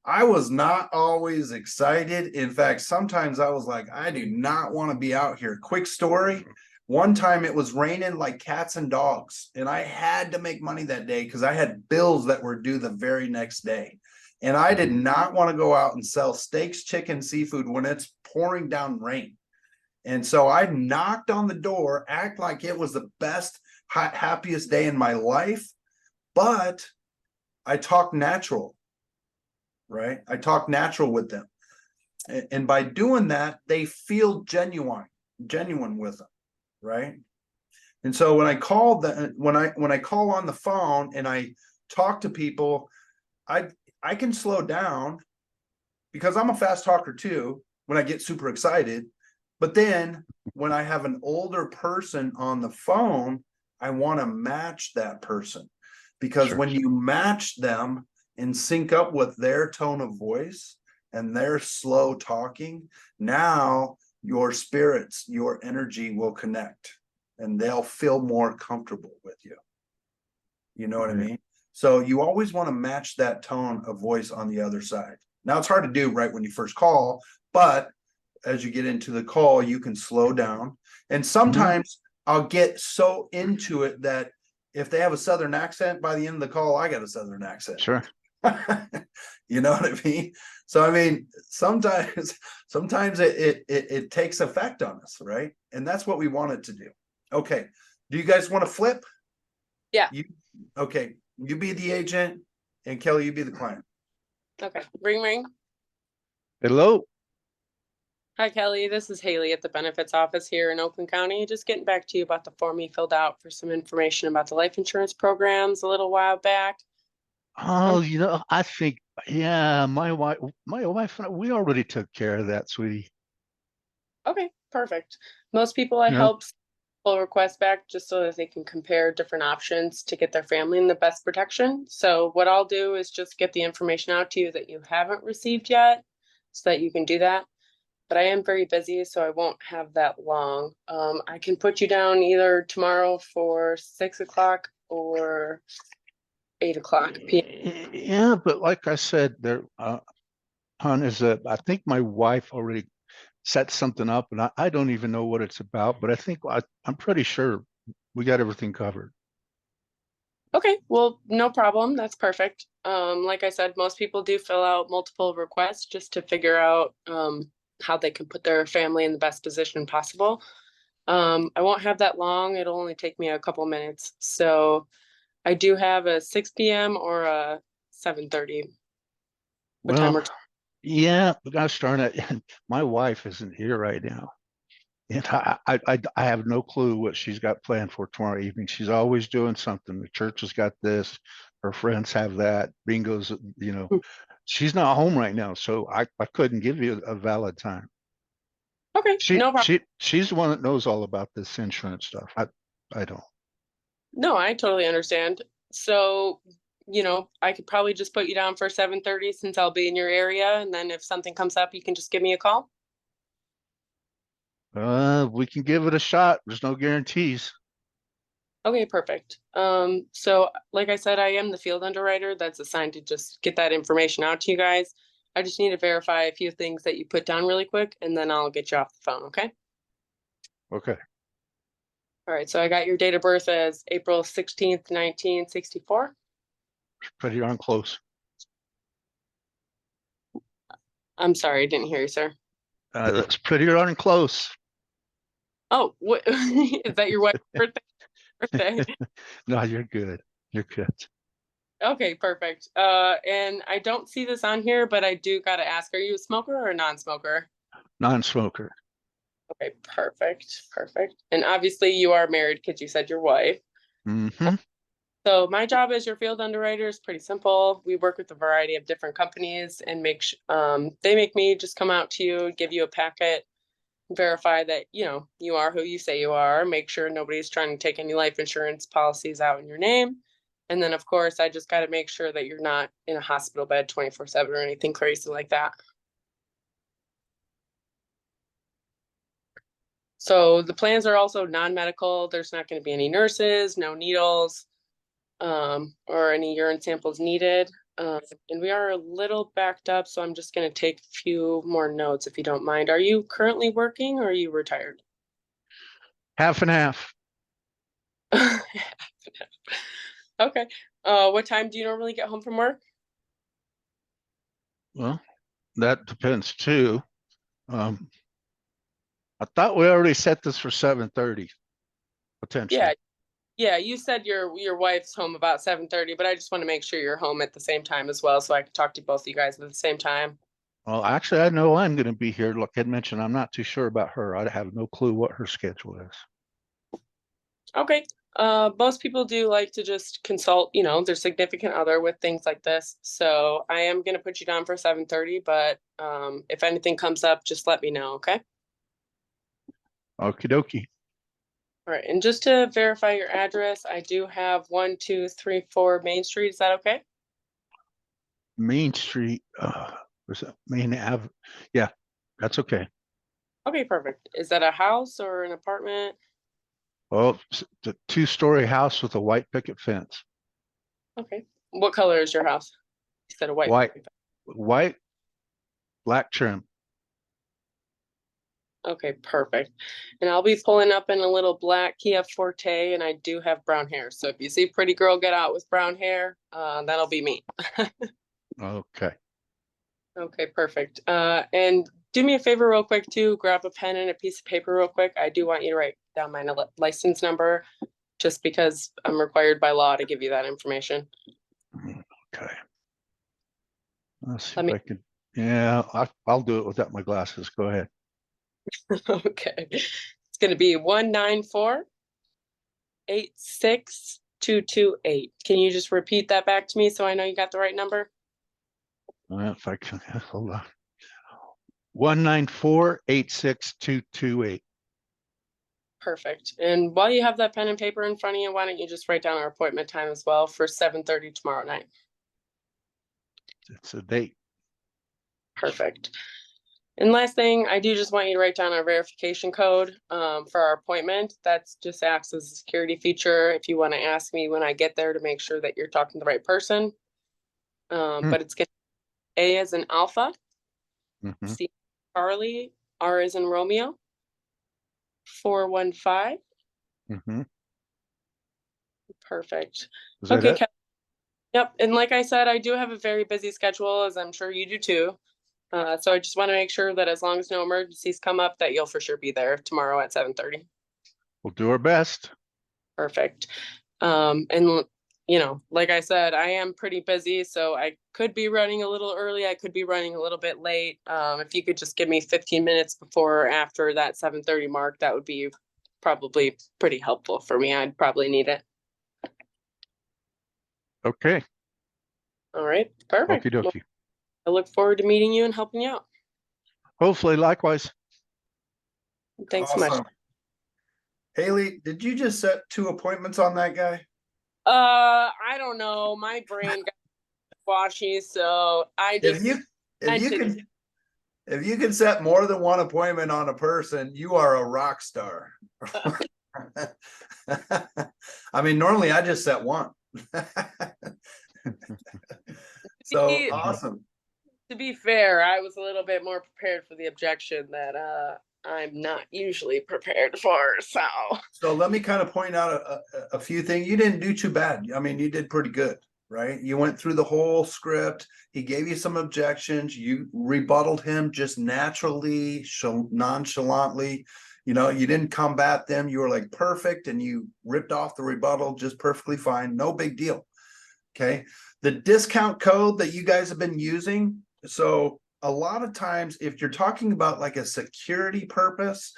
I was not always excited. In fact, sometimes I was like, I do not want to be out here. Quick story. One time it was raining like cats and dogs, and I had to make money that day because I had bills that were due the very next day. And I did not want to go out and sell steaks, chicken, seafood when it's pouring down rain. And so I knocked on the door, act like it was the best, happiest day in my life, but I talked natural, right? I talk natural with them. And by doing that, they feel genuine with them, right? And so when I call when I call on the phone and I talk to people, I can slow down because I'm a fast talker too when I get super excited. But then when I have an older person on the phone, I want to match that person, because Sure. when you match them and sync up with their tone of voice and their slow talking, now your spirits, your energy will connect and they'll feel more comfortable with you. You know what I mean? So you always want to match that tone of voice on the other side. Now it's hard to do right when you first call, but as you get into the call, you can slow down. And sometimes I'll get so into it that if they have a Southern accent, by the end of the call, I got a Southern accent. Sure. You know what I mean? So, I mean, sometimes it takes effect on us, right? And that's what we want it to do. Okay. Do you guys want to flip? Yeah. Okay. You be the agent and Kelly, you be the client. Okay. Ring ring. Hello. Hi, Kelly. This is Haley at the benefits office here in Oakland County. Just getting back to you about the form you filled out for some information about the life insurance programs a little while back. Oh, I think, yeah, my wife, and I, we already took care of that, sweetie. Okay, perfect. Most people I Yeah. help pull requests back just so that they can compare different options to get their family in the best protection. So what I'll do is just get the information out to you that you haven't received yet so that you can do that. But I am very busy, so I won't have that long. I can put you down either tomorrow for 6 o'clock or 8 o'clock p.m. Yeah, but like I said, there, hon, I think my wife already set something up, and I don't even know what it's about, but I'm pretty sure we got everything covered. Okay, well, no problem. That's perfect. Like I said, most people do fill out multiple requests just to figure out how they can put their family in the best position possible. I won't have that long. It'll only take me a couple minutes. So I do have a 6 p.m. or a 7:30. What time Well, we're yeah, but gosh darn it, my wife isn't here right now. And I have no clue what she's got planned for tomorrow evening. She's always doing something. The church has got this, her friends have that, bingo's, she's not home right now, so I couldn't give you a valid time. Okay, no problem. She's the one that knows all about this insurance stuff. I don't. No, I totally understand. So, I could probably just put you down for 7:30 since I'll be in your area, and then if something comes up, you can just give me a call. We can give it a shot. There's no guarantees. Okay, perfect. So like I said, I am the field underwriter that's assigned to just get that information out to you guys. I just need to verify a few things that you put down really quick, and then I'll get you off the phone, okay? Okay. All right, so I got your date of birth as April 16th, 1964. Pretty darn close. I'm sorry, I didn't hear you, sir. That's pretty darn close. Oh, what is that your wife's birthday? No, you're good. You're good. Okay, perfect. And I don't see this on here, but I do gotta ask, are you a smoker or a non-smoker? Non-smoker. Okay, perfect, perfect. And obviously you are married because you said your wife. Mm-hmm. So my job as your field underwriter is pretty simple. We work with a variety of different companies and they make me just come out to you, give you a packet, verify that you are who you say you are, make sure nobody's trying to take any life insurance policies out in your name. And then of course I just got to make sure that you're not in a hospital bed 24/7 or anything crazy like that. So the plans are also non-medical. There's not going to be any nurses, no needles, or any urine samples needed. And we are a little backed up, so I'm just going to take a few more notes if you don't mind. Are you currently working or are you retired? Half and half. Okay. What time do you normally get home from work? Well, that depends too. I thought we already set this for 7:30, potentially. Yeah, you said your wife's home about 7:30, but I just want to make sure you're home at the same time as well, so I can talk to both of you guys at the same time. Well, actually, I know I'm going to be here. Like I mentioned, I'm not too sure about her. I have no clue what her schedule is. Okay. Most people do like to just consult, their significant other with things like this. So I am going to put you down for 7:30, but if anything comes up, just let me know, okay? Okie dokie. All right. And just to verify your address, I do have 1234 Main Street. Is that okay? Main Street, was it Main Ave? Yeah, that's okay. Okay, perfect. Is that a house or an apartment? Well, it's a two-story house with a white picket fence. Okay. What color is your house? You said a white. White, black trim. Okay, perfect. And I'll be pulling up in a little black Kia Forte, and I do have brown hair. So if you see a pretty girl get out with brown hair, that'll be me. Okay. Okay, perfect. And do me a favor real quick too, grab a pen and a piece of paper real quick. I do want you to write down my license number just because I'm required by law to give you that information. Okay. Let's see Let if me- I can. Yeah, I'll do it without my glasses. Go ahead. Okay. It's going to be 194-86228. Can you just repeat that back to me so I know you got the right number? If I can, hold on. 194-86228. Perfect. And while you have that pen and paper in front of you, why don't you just write down our appointment time as well for 7:30 tomorrow night? It's a date. Perfect. And last thing, I do just want you to write down our verification code for our appointment. That's just acts as a security feature if you want to ask me when I get there to make sure that you're talking to the right person. But it's going to be A as in Alpha, Mhm. C Charlie, R as in Romeo, 415. Mhm. Perfect. Is that Okay, it? Yep. And like I said, I do have a very busy schedule, as I'm sure you do too. So I just want to make sure that as long as no emergencies come up, that you'll for sure be there tomorrow at 7:30. We'll do our best. Perfect. And like I said, I am pretty busy, so I could be running a little early. I could be running a little bit late. If you could just give me 15 minutes before or after that 7:30 mark, that would be probably pretty helpful for me. I'd probably need it. Okay. All right. Perfect. Okie dokie. I look forward to meeting you and helping you out. Hopefully, likewise. Thanks so much. Awesome. Haley, did you just set 2 appointments on that guy? I don't know. My brain got washy, so I just If you can set more than 1 appointment on a person, you are a rock star. I mean, normally I just set 1. So awesome. To be fair, I was a little bit more prepared for the objection that I'm not usually prepared for. So let me kind of point out a few things. You didn't do too bad. I mean, you did pretty good, right? You went through the whole script. He gave you some objections. You rebutted him just naturally, nonchalantly. You know, you didn't combat them. You were like perfect, and you ripped off the rebuttal just perfectly fine. No big deal. Okay. The discount code that you guys have been using. So a lot of times, if you're talking about like a security purpose,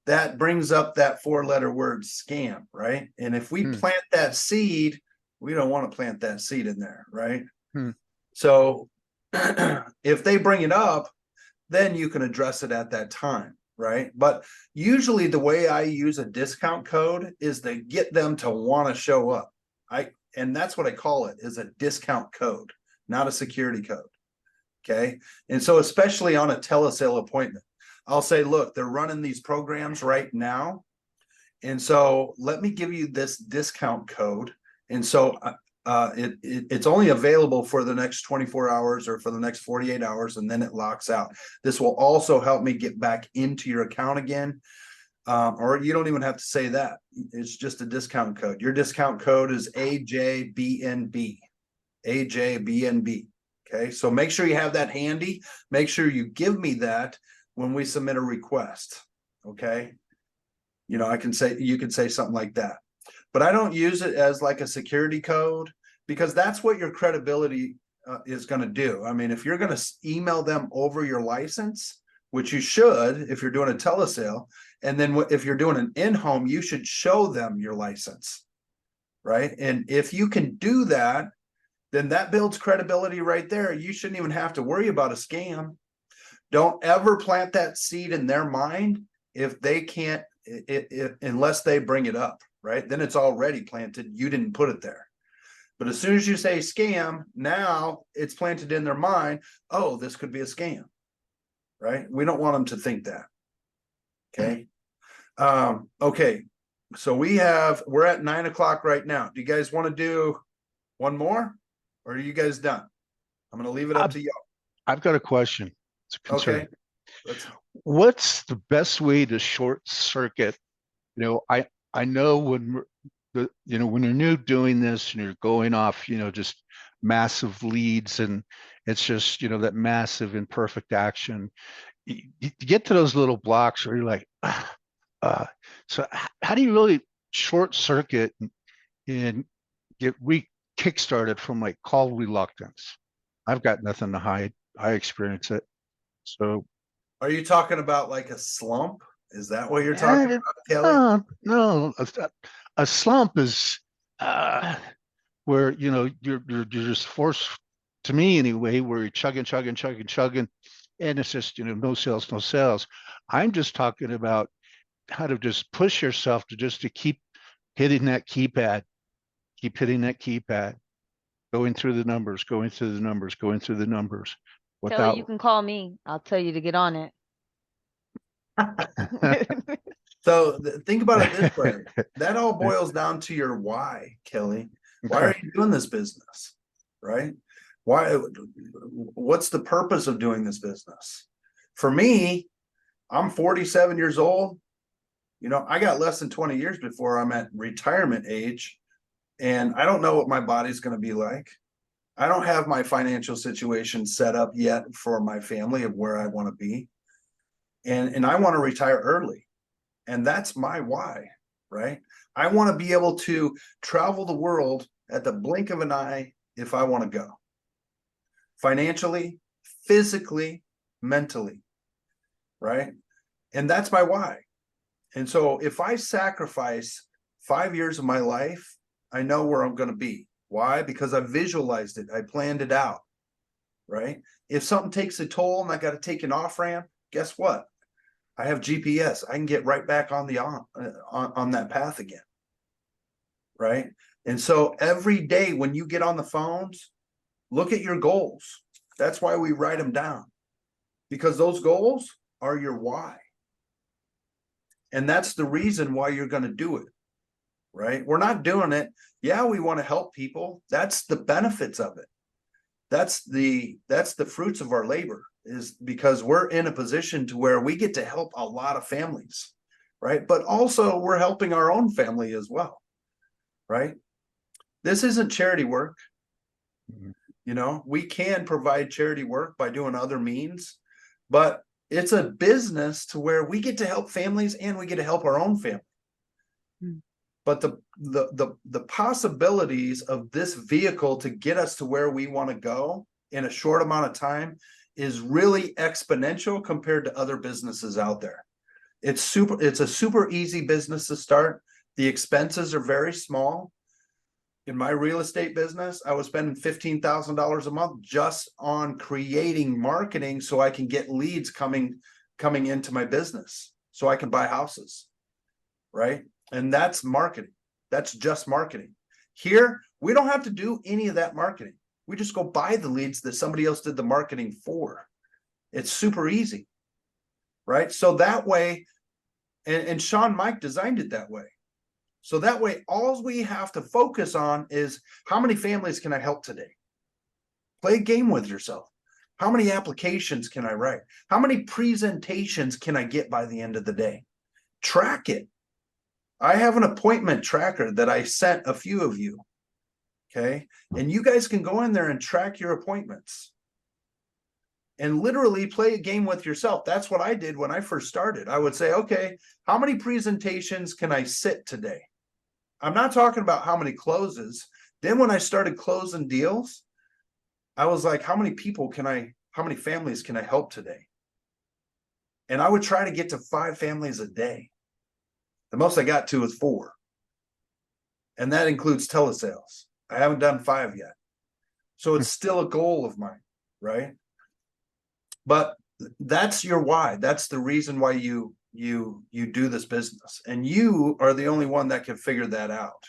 that brings up that 4-letter word scam, right? And if we plant that seed, we don't want to plant that seed in there, right? So if they bring it up, then you can address it at that time, right? But usually the way I use a discount code is to get them to want to show up. And that's what I call it, is a discount code, not a security code. Okay. And so especially on a telesale appointment, I'll say, look, they're running these programs right now. And so let me give you this discount code. And so it's only available for the next 24 hours or for the next 48 hours, and then it locks out. This will also help me get back into your account again. Or you don't even have to say that. It's just a discount code. Your discount code is AJBNB. AJBNB. Okay, so make sure you have that handy. Make sure you give me that when we submit a request. Okay, you know, you can say something like that, but I don't use it as like a security code, because that's what your credibility is going to do. I mean, if you're going to email them over your license, which you should if you're doing a telesale, and then if you're doing an in-home, you should show them your license, right? And if you can do that, then that builds credibility right there. You shouldn't even have to worry about a scam. Don't ever plant that seed in their mind if they can't, unless they bring it up, right? Then it's already planted. You didn't put it there. But as soon as you say scam, now it's planted in their mind. Oh, this could be a scam, right? We don't want them to think that. Okay. Okay. So we're at 9 o'clock right now. Do you guys want to do one more? Or are you guys done? I'm going to leave it up to y'all. I've got a question. It's a concern. Okay. What's the best way to short circuit? You know, I know when when you're new doing this and you're going off, just massive leads, and it's just, that massive imperfect action. You get to those little blocks where you're like, so how do you really short circuit and get kickstarted from like call reluctance? I've got nothing to hide. I experience it. So are you talking about like a slump? Is that what you're talking about, Kelly? No. A slump is where you're just forced, to me anyway, where you're chugging, and it's just no sales. I'm just talking about how to just push yourself to keep hitting that keypad. Keep hitting that keypad, going through the numbers. Without... Kelly, you can call me. I'll tell you to get on it. So think about it this way. That all boils down to your why, Kelly. Why are you doing this business, right? Why? What's the purpose of doing this business? For me, I'm 47 years old. I got less than 20 years before I'm at retirement age. And I don't know what my body's going to be like. I don't have my financial situation set up yet for my family of where I want to be. And I want to retire early. And that's my why, right? I want to be able to travel the world at the blink of an eye if I want to go. Financially, physically, mentally, right? And that's my why. And so if I sacrifice 5 years of my life, I know where I'm going to be. Why? Because I visualized it. I planned it out, right? If something takes a toll and I got to take an off ramp, guess what? I have GPS. I can get right back on the on that path again, right? And so every day when you get on the phones, look at your goals. That's why we write them down, because those goals are your why. And that's the reason why you're going to do it, right? We're not doing it. Yeah, we want to help people. That's the benefits of it. That's the fruits of our labor, is because we're in a position to where we get to help a lot of families, right? But also we're helping our own family as well, right? This isn't charity work. You know, we can provide charity work by doing other means, but it's a business to where we get to help families and we get to help our own family. But the possibilities of this vehicle to get us to where we want to go in a short amount of time is really exponential compared to other businesses out there. It's a super easy business to start. The expenses are very small. In my real estate business, I was spending $15,000 a month just on creating marketing so I can get leads coming into my business so I can buy houses, right? And that's marketing. That's just marketing. Here, we don't have to do any of that marketing. We just go buy the leads that somebody else did the marketing for. It's super easy, right? So that way, and Sean Mike designed it that way. So that way, all we have to focus on is how many families can I help today? Play a game with yourself. How many applications can I write? How many presentations can I get by the end of the day? Track it. I have an appointment tracker that I sent a few of you. Okay. And you guys can go in there and track your appointments and literally play a game with yourself. That's what I did when I first started. I would say, okay, how many presentations can I sit today? I'm not talking about how many closes. Then when I started closing deals, I was like, how many families can I help today? And I would try to get to 5 families a day. The most I got to is 4. And that includes telesales. I haven't done 5 yet. So it's still a goal of mine, right? But that's your why. That's the reason why you do this business, and you are the only one that can figure that out.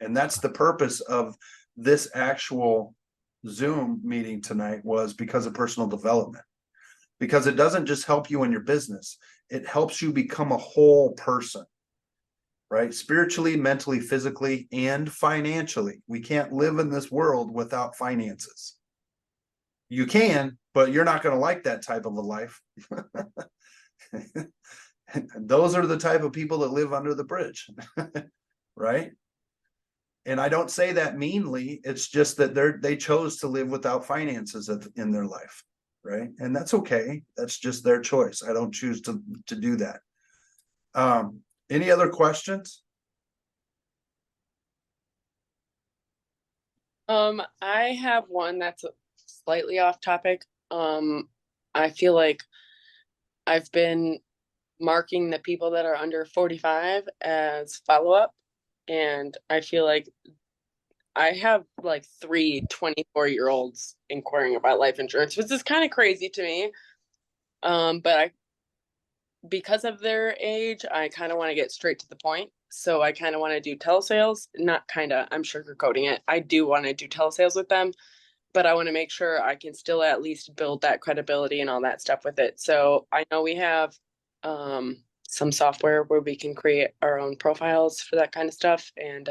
And that's the purpose of this actual Zoom meeting tonight, was because of personal development, because it doesn't just help you in your business. It helps you become a whole person, right? Spiritually, mentally, physically, and financially. We can't live in this world without finances. You can, but you're not going to like that type of a life. Those are the type of people that live under the bridge, right? And I don't say that meanly. It's just that they chose to live without finances in their life, right? And that's okay. That's just their choice. I don't choose to do that. Any other questions? I have one that's slightly off topic. I feel like I've been marking the people that are under 45 as follow-up, and I feel like I have like 3 24-year-olds inquiring about life insurance, which is kind of crazy to me. But because of their age, I kind of want to get straight to the point. So I kind of want to do telesales, not kind of, I'm sugarcoating it. I do want to do telesales with them, but I want to make sure I can still at least build that credibility and all that stuff with it. So I know we have some software where we can create our own profiles for that kind of stuff. And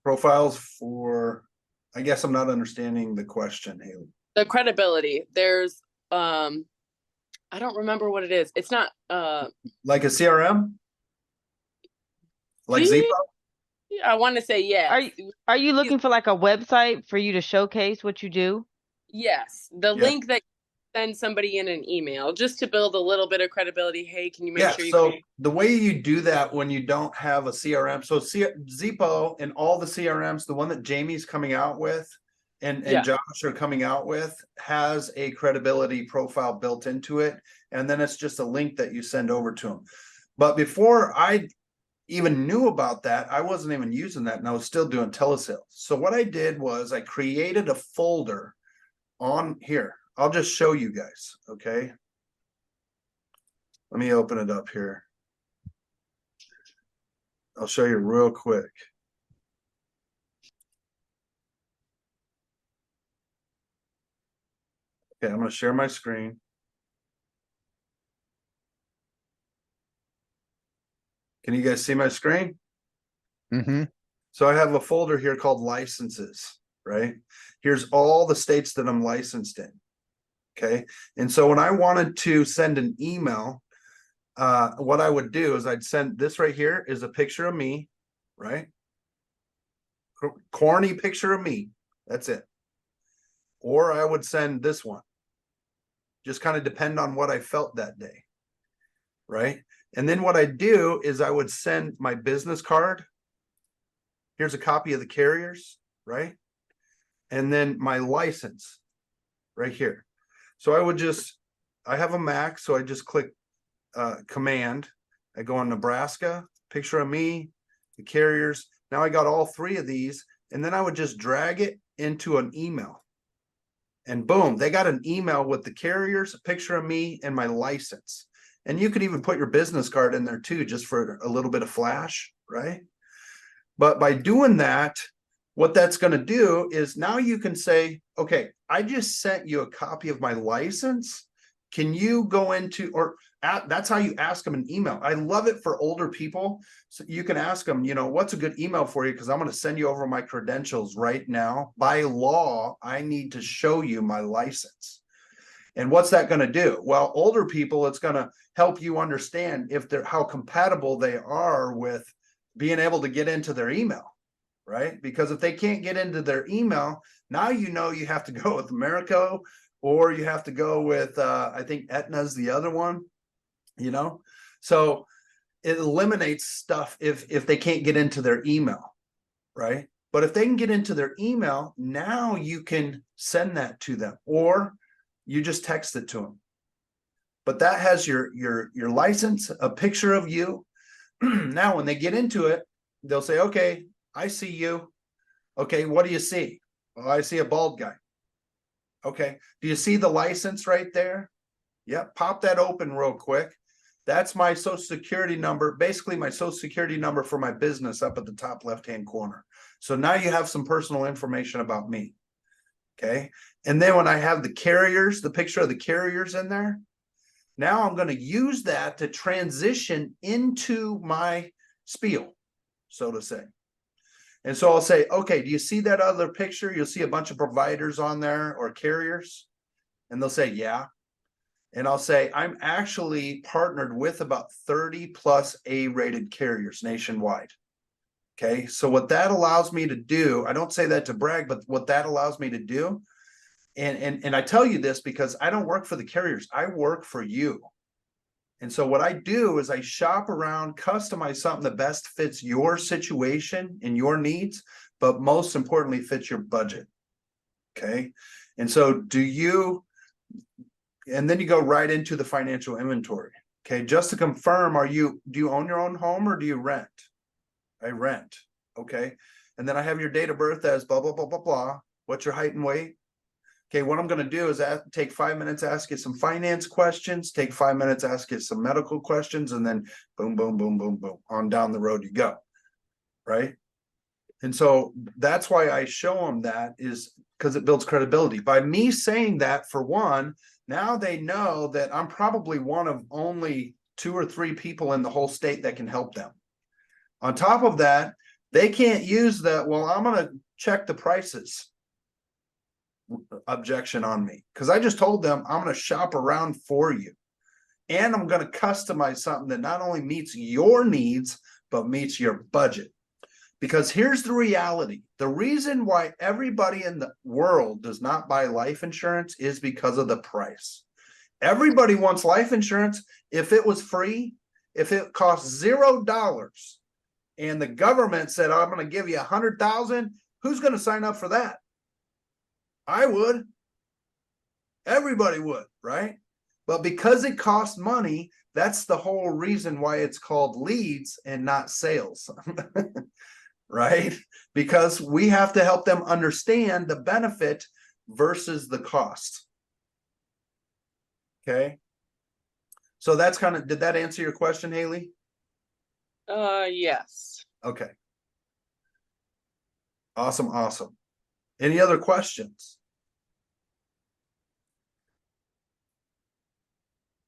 Profiles for, I guess I'm not understanding the question, Haley. the credibility, there's I don't remember what it is. It's not Like a CRM? Like Zippo? I want to say yes. Are you looking for like a website for you to showcase what you do? Yes. The Yeah. link that you send somebody in an email just to build a little bit of credibility. Hey, can you make Yeah, sure you so the way you do that when you don't have a CRM, so Zippo and all the CRMs, the one that Jamie's coming out with and Yeah. Josh are coming out with, has a credibility profile built into it. And then it's just a link that you send over to them. But before I even knew about that, I wasn't even using that, and I was still doing telesales. So what I did was I created a folder on here. I'll just show you guys, okay? Let me open it up here. I'll show you real quick. Okay, I'm going to share my screen. Can you guys see my screen? Mm-hmm. So I have a folder here called licenses, right? Here's all the states that I'm licensed in. Okay. And so when I wanted to send an email, what I would do is I'd send this right here is a picture of me, right? Corny picture of me. That's it. Or I would send this one. Just kind of depend on what I felt that day. Right. And then what I do is I would send my business card. Here's a copy of the carriers, right? And then my license right here. So I have a Mac, so I just click command. I go on Nebraska, picture of me, the carriers. Now I got all three of these, and then I would just drag it into an email. And boom, they got an email with the carriers, a picture of me, and my license. And you could even put your business card in there too, just for a little bit of flash, right? But by doing that, what that's going to do is now you can say, okay, I just sent you a copy of my license. Can you go into, that's how you ask them an email. I love it for older people. So you can ask them, what's a good email for you? Because I'm going to send you over my credentials right now. By law, I need to show you my license. And what's that going to do? Well, older people, it's going to help you understand how compatible they are with being able to get into their email, right? Because if they can't get into their email, now you have to go with Americo, or you have to go with I think Aetna's the other one, so it eliminates stuff if they can't get into their email, right? But if they can get into their email, now you can send that to them, or you just text it to them. But that has your license, a picture of you. Now when they get into it, they'll say, okay, I see you. Okay, what do you see? Well, I see a bald guy. Okay, do you see the license right there? Yep, pop that open real quick. That's my social security number, basically my social security number for my business up at the top left-hand corner. So now you have some personal information about me. Okay, and then when I have the carriers, the picture of the carriers in there, now I'm going to use that to transition into my spiel, so to say. And so I'll say, okay, do you see that other picture? You'll see a bunch of providers on there or carriers. And they'll say, yeah. And I'll say, I'm actually partnered with about 30 plus A-rated carriers nationwide. Okay, so what that allows me to do, I don't say that to brag, but what that allows me to do, and I tell you this because I don't work for the carriers, I work for you. And so what I do is I shop around, customize something that best fits your situation and your needs, but most importantly, fits your budget. Okay. And so and then you go right into the financial inventory. Okay. Just to confirm, do you own your own home or do you rent? I rent. Okay. And then I have your date of birth as blah, blah, blah, blah, blah. What's your height and weight? Okay, what I'm going to do is take 5 minutes, ask you some finance questions, take 5 minutes, ask you some medical questions, and then boom, boom, boom, boom, boom, on down the road you go, right? And so that's why I show them that, is because it builds credibility. By me saying that, for one, now they know that I'm probably one of only 2 or 3 people in the whole state that can help them. On top of that, they can't use that, well, I'm going to check the prices objection on me, because I just told them I'm going to shop around for you, and I'm going to customize something that not only meets your needs but meets your budget. Because here's the reality: the reason why everybody in the world does not buy life insurance is because of the price. Everybody wants life insurance. If it was free, if it cost $0 and the government said, I'm going to give you 100,000, who's going to sign up for that? I would. Everybody would, right? But because it costs money, that's the whole reason why it's called leads and not sales, right? Because we have to help them understand the benefit versus the cost. Okay. So that's kind of, did that answer your question, Haley? Yes. Okay. Awesome, awesome. Any other questions?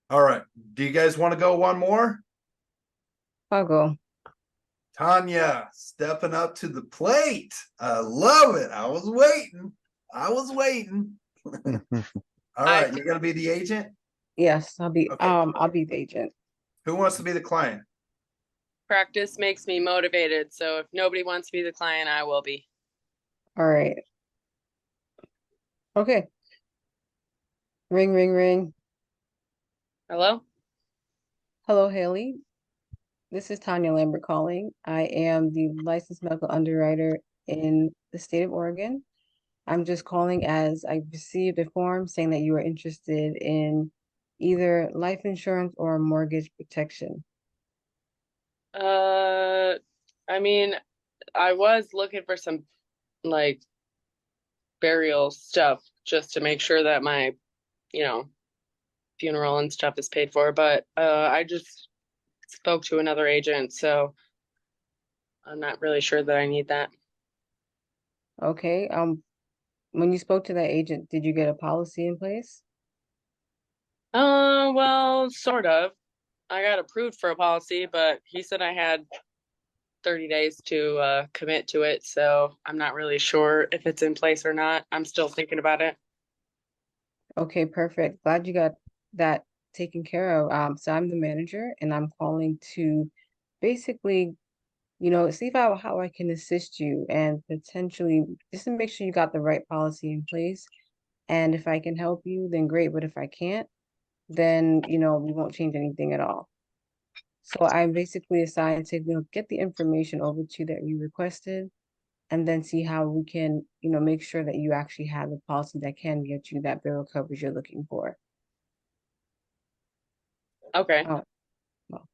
All right. Do you guys want to go one more? I'll go. Tanya, stepping up to the plate. I love it. I was waiting. All right, you're gonna be the agent? Yes, I'll be Okay. I'll be the agent. Who wants to be the client? Practice makes me motivated. So if nobody wants to be the client, I will be. All right. Okay. Ring, ring, ring. Hello? Hello, Haley. This is Tanya Lambert calling. I am the licensed medical underwriter in the state of Oregon. I'm just calling as I received a form saying that you are interested in either life insurance or mortgage protection. I mean, I was looking for some like burial stuff just to make sure that my, you know, funeral and stuff is paid for, but I just spoke to another agent, so I'm not really sure that I need that. Okay. When you spoke to that agent, did you get a policy in place? Well, sort of. I got approved for a policy, but he said I had 30 days to commit to it, so I'm not really sure if it's in place or not. I'm still thinking about it. Okay, perfect. Glad you got that taken care of. So I'm the manager and I'm calling to basically, see how I can assist you and potentially just to make sure you got the right policy in place. And if I can help you, then great. But if I can't, then, we won't change anything at all. So I'm basically assigned to, get the information over to you that you requested and then see how we can, make sure that you actually have the policy that can get you that burial coverage you're looking for. Okay. Oh, well.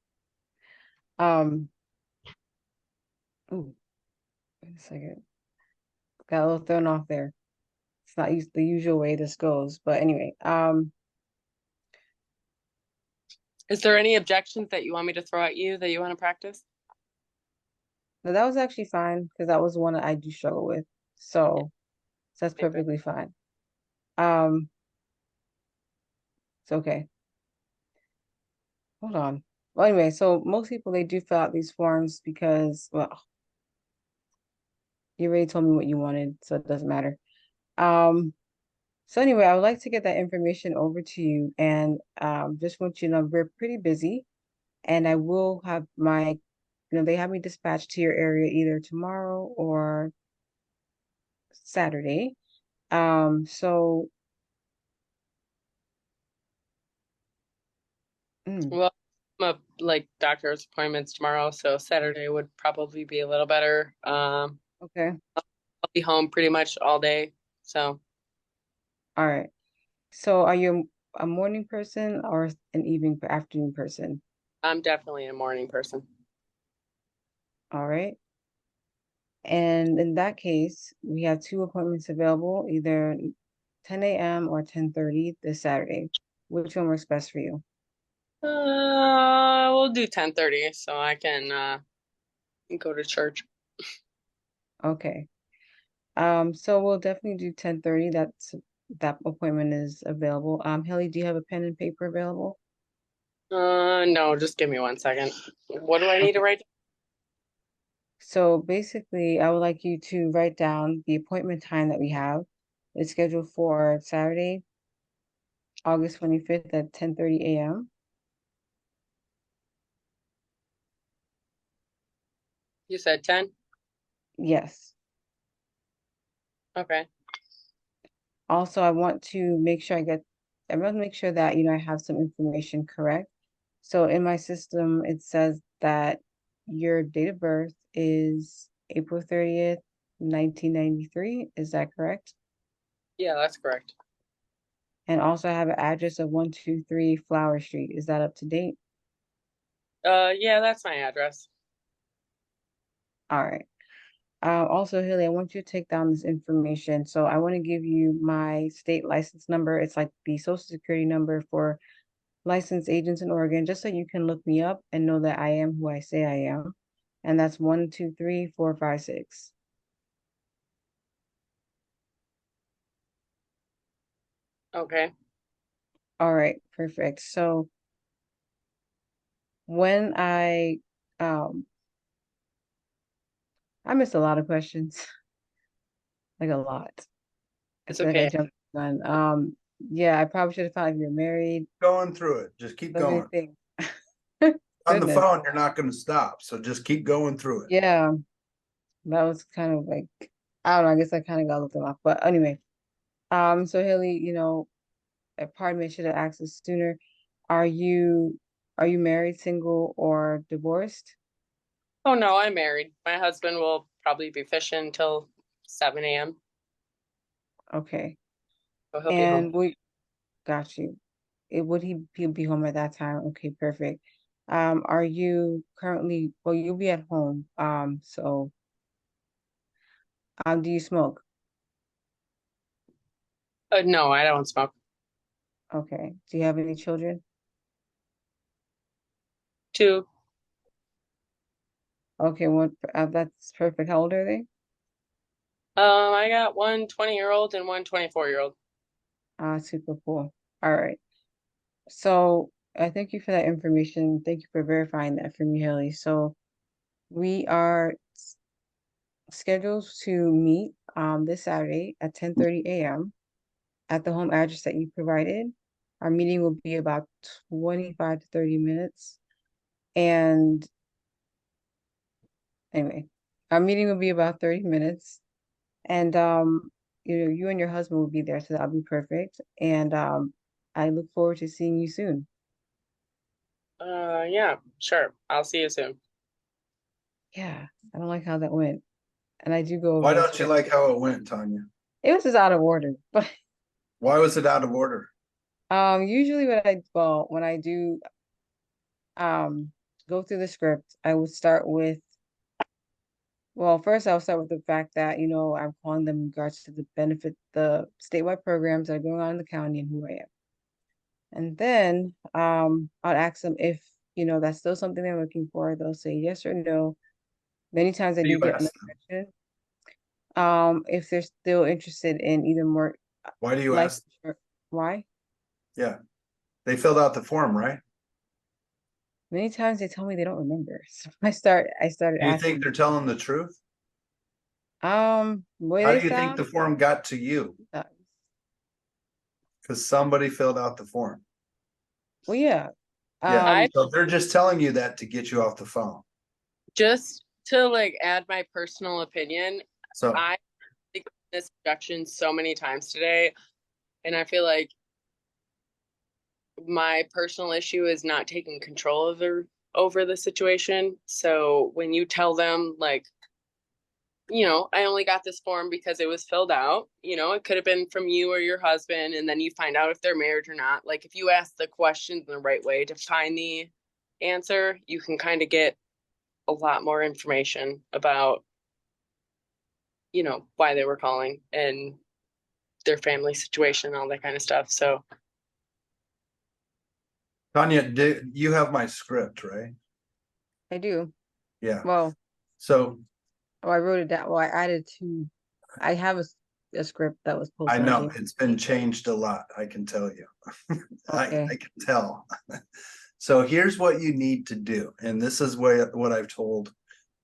Um, ooh, wait a second. Got a little thrown off there. It's not the usual way this goes, but anyway, Is there any objections that you want me to throw at you that you want to practice? no, that was actually fine because that was one that I do struggle with. So that's perfectly fine. It's okay. Hold on. Well, anyway, so most people they do fill out these forms because, well, you already told me what you wanted, so it doesn't matter. So anyway, I would like to get that information over to you and just want you to know we're pretty busy and I will have they have me dispatched to your area either tomorrow or Saturday. So Well, I'm a like doctor's appointments tomorrow, so Saturday would probably be a little better. okay. I'll be home pretty much all day, so All right. So are you a morning person or an afternoon person? I'm definitely a morning person. All right. And in that case, we have two appointments available, either 10 a.m. or 10:30 this Saturday. Which one works best for you? We'll do 10:30 so I can go to church. Okay. So we'll definitely do 10:30. That appointment is available. Haley, do you have a pen and paper available? No, just give me 1 second. What do I need to write? So basically, I would like you to write down the appointment time that we have. It's scheduled for Saturday, August 25th at 10:30 a.m. You said 10? Yes. Okay. Also, I want to make sure that, I have some information correct. So in my system, it says that your date of birth is April 30th, 1993. Is that correct? Yeah, that's correct. And also I have an address of 123 Flower Street. Is that up to date? Yeah, that's my address. All right. Also, Haley, I want you to take down this information. So I want to give you my state license number. It's like the social security number for licensed agents in Oregon, just so you can look me up and know that I am who I say I am. And that's 123456. Okay. All right, perfect. So when I missed a lot of questions, like a lot. I It's feel like I okay. jumped the gun. Yeah, I probably should have found if you're married. Going through it. Just keep So many going. things. On the Goodness. phone, you're not going to stop. So just keep going through it. Yeah, that was kind of like, I don't know, I guess I kind of got looked off. But anyway, so Haley, pardon me, I should have asked this sooner. Are you are you married, single, or divorced? Oh no, I'm married. My husband will probably be fishing until 7 a.m. Okay. So he'll be home. And we got you. Would he'll be home at that time? Okay, perfect. Are you currently, well, you'll be at home. So do you smoke? No, I don't smoke. Okay. Do you have any children? Two. Okay, that's perfect. How old are they? I got one 20-year-old and one 24-year-old. Super cool. All right. So I thank you for that information. Thank you for verifying that for me, Haley. So we are scheduled to meet this Saturday at 10:30 a.m. at the home address that you provided. Our meeting will be about 25 to 30 minutes. And anyway, our meeting will be about 30 minutes. And you and your husband will be there, so that'll be perfect. And I look forward to seeing you soon. Yeah, sure. I'll see you soon. Yeah, I don't like how that went. And I do go over Why the don't you script. like how it went, Tanya? It was just out of order. But Why was it out of order? usually when I do um go through the script, I would start with, well, first I'll start with the fact that, I'm calling them in regards to the statewide programs that are going on in the county and who I am. And then I'd ask them if, that's still something they're looking for. They'll say yes or no. Many times I What do do you get no ask them? question. If they're still interested in either more Why do you life ask? insurance. Why? Yeah. They filled out the form, right? Many times they tell me they don't remember. So I started Do you think asking, they're telling the truth? the way How they do you think sound, the form got to you? uh, Because somebody filled out the form. well, yeah. Yeah. I So they're just telling you that to get you off the phone. just to like add my personal opinion, So I think this objection so many times today, and I feel like my personal issue is not taking control over the situation. So when you tell them like, I only got this form because it was filled out, it could have been from you or your husband, and then you find out if they're married or not. Like if you ask the questions in the right way to find the answer, you can kind of get a lot more information about, why they were calling and their family situation, all that kind of stuff. So Tanya, you have my script, right? I do. Yeah. Well, So I wrote it down. Well, I have a script that was I posted. know it's been changed a lot. I can tell you. Okay. I can tell. So here's what you need to do. And this is what I've told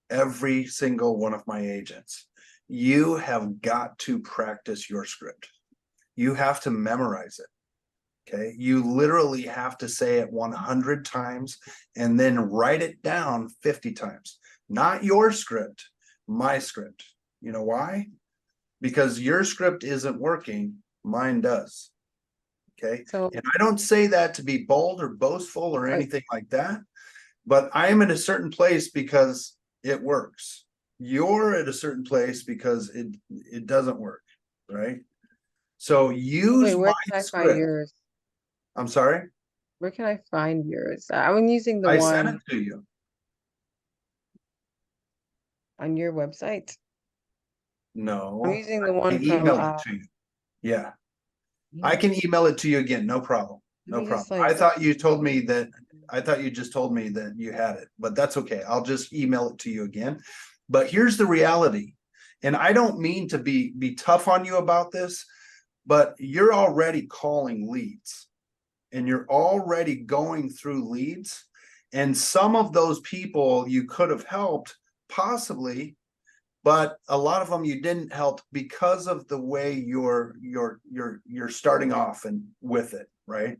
every single one of my agents. You have got to practice your script. You have to memorize it. Okay. You literally have to say it 100 times and then write it down 50 times. Not your script, my script. You know why? Because your script isn't working, mine does. Okay. So, And I don't say that to be bold or boastful or anything like that, but I am at a certain place because it works. You're at a certain place because it doesn't work, right? So use wait, my where can I find script. yours? I'm sorry. Where can I find yours? I'm using the I sent one it to you. on your website. No. I'm using the I one from emailed it to you. Yeah, I can email it to you again, no problem. Let No me just, problem. I like- thought you told me that, I thought you just told me that you had it, but that's okay. I'll just email it to you again. But here's the reality. And I don't mean to be tough on you about this, but you're already calling leads and you're already going through leads. And some of those people you could have helped possibly, but a lot of them you didn't help because of the way you're starting off and with it, right?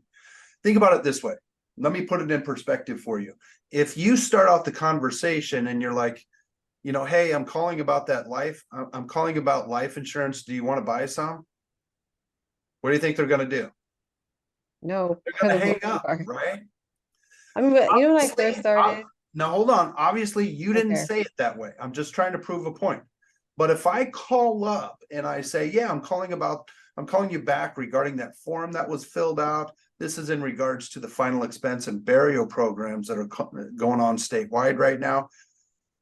Think about it this way. Let me put it in perspective for you. If you start out the conversation and you're like, you know, hey, I'm calling about that I'm calling about life insurance. Do you want to buy some? What do you think they're going to do? No. They're going to hang up, right? I mean, but you know, when I Obviously, first started, now hold on. Obviously, you didn't Okay. say it that way. I'm just trying to prove a point. But if I call up and I say, yeah, I'm calling you back regarding that form that was filled out. This is in regards to the final expense and burial programs that are going on statewide right now.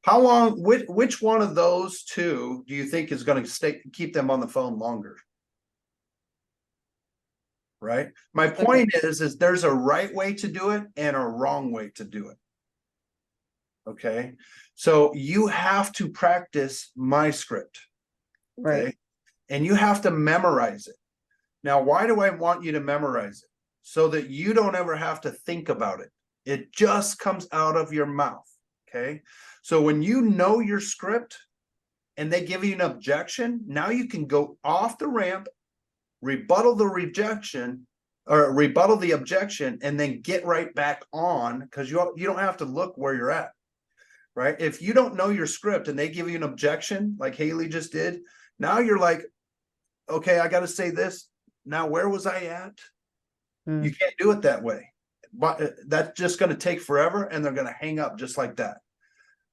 How long, which one of those two do you think is going to keep them on the phone longer? Right? My point is there's a right way to do it and a wrong way to do it. Okay. So you have to practice my script. Okay. right. And you have to memorize it. Now, why do I want you to memorize it? So that you don't ever have to think about it. It just comes out of your mouth. Okay. So when you know your script and they give you an objection, now you can go off the ramp, rebuttal the rejection or rebuttal the objection, and then get right back on because you don't have to look where you're at. Right? If you don't know your script and they give you an objection, like Haley just did, now you're like, okay, I got to say this. Now, where was I at? You can't do it that way. But that's just going to take forever and they're going to hang up just like that.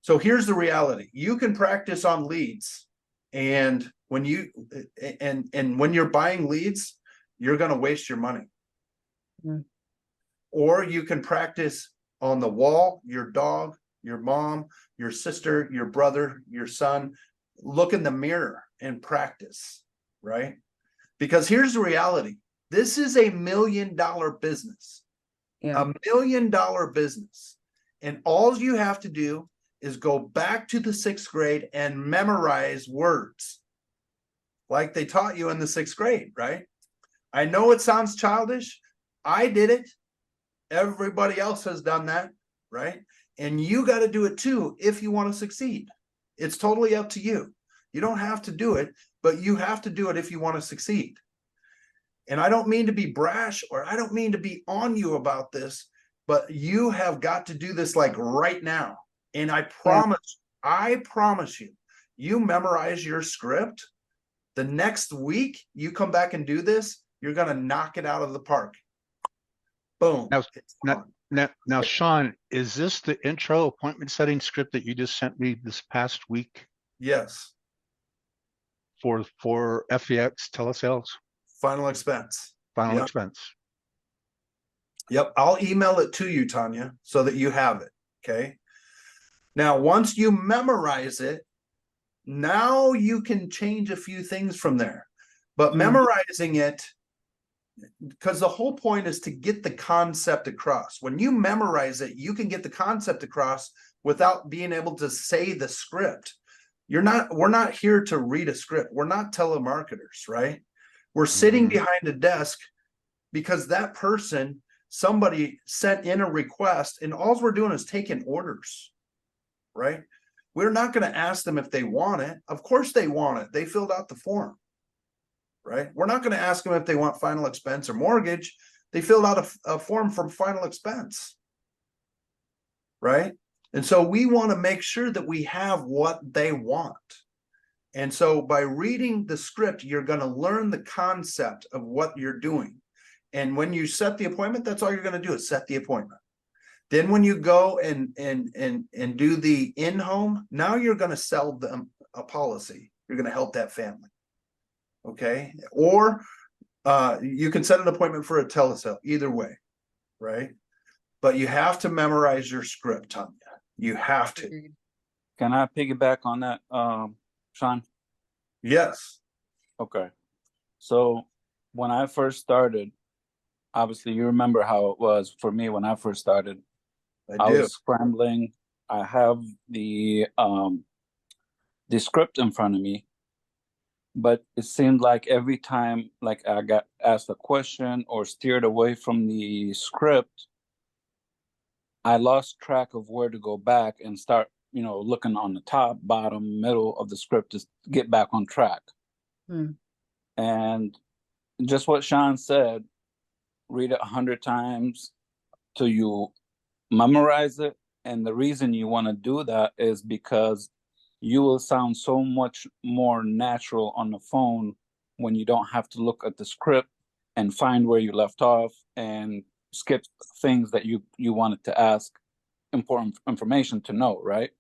So here's the reality. You can practice on leads. And when when you're buying leads, you're going to waste your money. Or you can practice on the wall, your dog, your mom, your sister, your brother, your son. Look in the mirror and practice, right? Because here's the reality. This is $1 million business. Yeah. $1 million business. And all you have to do is go back to the 6th grade and memorize words like they taught you in the 6th grade, right? I know it sounds childish. I did it. Everybody else has done that, right? And you got to do it too if you want to succeed. It's totally up to you. You don't have to do it, but you have to do it if you want to succeed. And I don't mean to be brash or I don't mean to be on you about this, but you have got to do this like right now. And I promise you, you memorize your script. The next week you come back and do this, you're going to knock it out of the park. Boom. Now, Sean, is this the intro appointment setting script that you just sent me this past week Yes. for FEX telesales? Final expense. Final Yep. expense. Yep. I'll email it to you, Tanya, so that you have it. Okay. Now, once you memorize it, now you can change a few things from there. But memorizing it, because the whole point is to get the concept across. When you memorize it, you can get the concept across without being able to say the script. We're not here to read a script. We're not telemarketers, right? We're sitting behind a desk because that person, somebody sent in a request and all we're doing is taking orders, right? We're not going to ask them if they want it. Of course they want it. They filled out the form, right? We're not going to ask them if they want final expense or mortgage. They filled out a form for final expense, right? And so we want to make sure that we have what they want. And so by reading the script, you're going to learn the concept of what you're doing. And when you set the appointment, that's all you're going to do is set the appointment. Then when you go and do the in-home, now you're going to sell them a policy. You're going to help that family. Okay. Or you can set an appointment for a telesale, either way, right? But you have to memorize your script, Tanya. You have to. Can I piggyback on that, Sean? Yes, Okay. So when I first started, obviously you remember how it was for me when I first started. I I do. was scrambling. I have the script in front of me, but it seemed like every time like I got asked a question or steered away from the script, I lost track of where to go back and start, looking on the top, bottom, middle of the script to get back on track. Mm. And just what Sean said, read it 100 times till you memorize it. And the reason you want to do that is because you will sound so much more natural on the phone when you don't have to look at the script and find where you left off and skip things that you wanted to ask important information to know, right?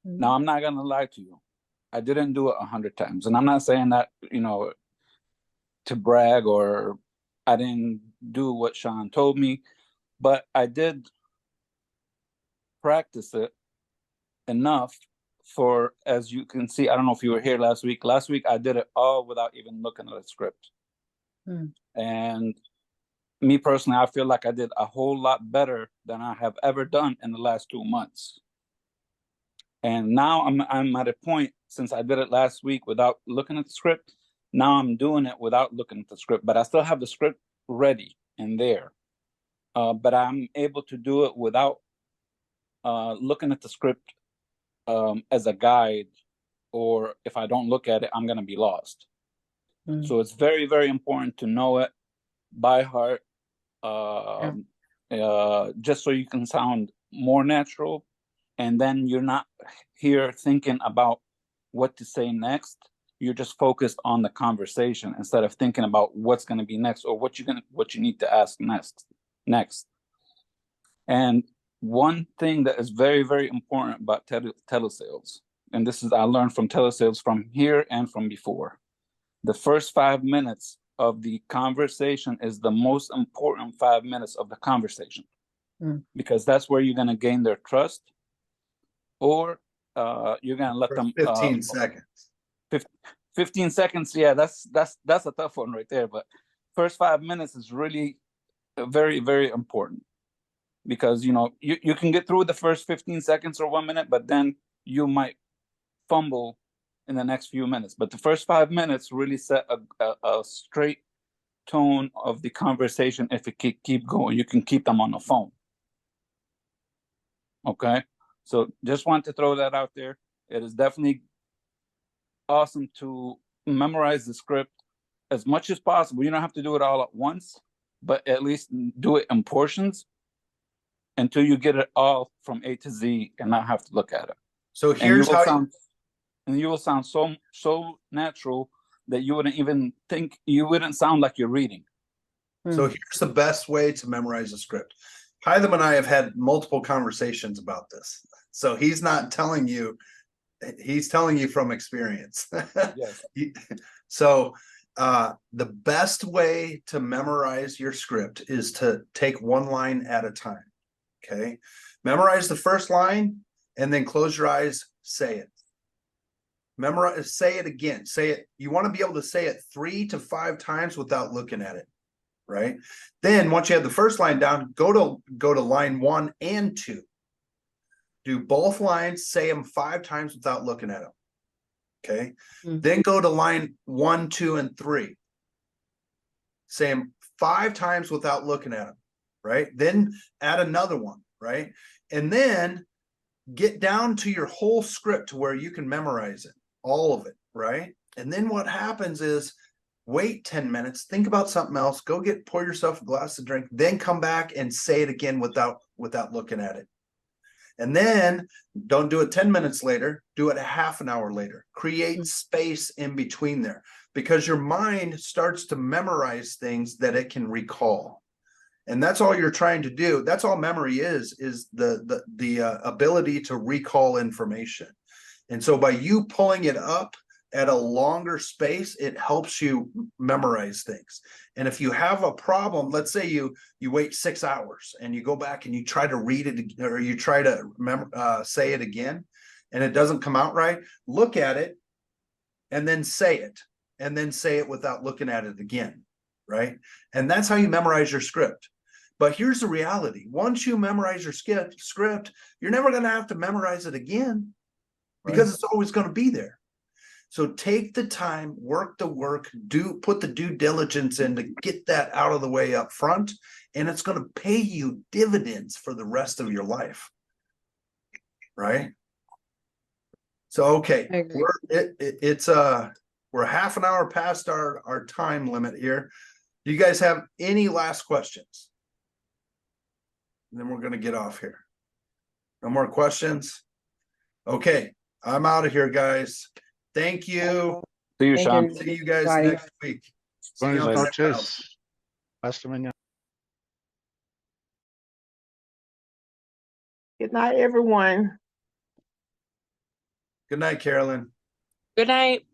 Mm. Now, I'm not going to lie to you. I didn't do it 100 times. And I'm not saying that, to brag or I didn't do what Sean told me, but I did practice it enough for, as you can see, I don't know if you were here last week. Last week, I did it all without even looking at the script. Mm. And me personally, I feel like I did a whole lot better than I have ever done in the last 2 months. And now I'm at a point, since I did it last week without looking at the script, now I'm doing it without looking at the script, but I still have the script ready and there. But I'm able to do it without looking at the script as a guide, or if I don't look at it, I'm going to be lost. Mm. So it's very, very important to know it by heart, just so you can sound more natural. And then you're not here thinking about what to say next. You're just focused on the conversation instead of thinking about what's going to be next or what you need to ask next. And one thing that is very, very important about telesales, and this is I learned from telesales from here and from before. The first 5 minutes of the conversation is the most important 5 minutes of the conversation, because that's where you're going to gain their trust, or you're going to let them 15 seconds. 15 seconds. Yeah, that's a tough one right there. But first 5 minutes is really very, very important, because you can get through the first 15 seconds or 1 minute, but then you might fumble in the next few minutes. But the first 5 minutes really set a straight tone of the conversation. If it keep going, you can keep them on the phone. Okay, so just want to throw that out there. It is definitely awesome to memorize the script as much as possible. You don't have to do it all at once, but at least do it in portions until you get it all from A to Z and not have to look at it. So And here's how you will sound so natural that you wouldn't sound like you're reading. So here's the best way to memorize a script. Hytham and I have had multiple conversations about this. So he's not telling you, he's telling you from experience. Yes. So the best way to memorize your script is to take one line at a time. Okay. Memorize the first line and then close your eyes, say it. Memorize, say it again. Say it. You want to be able to say it 3 to 5 times without looking at it. Right. Then once you have the first line down, go to line 1 and 2. Do both lines, say them 5 times without looking at them. Okay. Then go to line 1, 2, and 3. Say them 5 times without looking at them. Right. Then add another one. Right. And then get down to your whole script to where you can memorize it, all of it. Right. And then what happens is, wait 10 minutes, think about something else, pour yourself a glass of drink, then come back and say it again without looking at it. And then don't do it 10 minutes later, do it a half an hour later. Create space in between there, because your mind starts to memorize things that it can recall. And that's all you're trying to do. That's all memory is the ability to recall information. And so by you pulling it up at a longer space, it helps you memorize things. And if you have a problem, let's say you wait 6 hours and you go back and you try to read it, or you try to say it again, and it doesn't come out right, look at it and then say it, and then say it without looking at it again, right? And that's how you memorize your script. But here's the reality. Once you memorize your script, you're never going to have to memorize it again because it's always going to be there. So take the time, work the work, put the due diligence in to get that out of the way up front, and it's going to pay you dividends for the rest of your life. Right? So, okay, I agree. we're half an hour past our time limit here. Do you guys have any last questions? And then we're going to get off here. No more questions? Okay, I'm out of here, guys. Thank you. See you, Thank Sean. you. See you guys Bye. next week. See you Buenas on the next round. noches. Hasta mañana. Good night, everyone. Good night, Carolyn. Good night.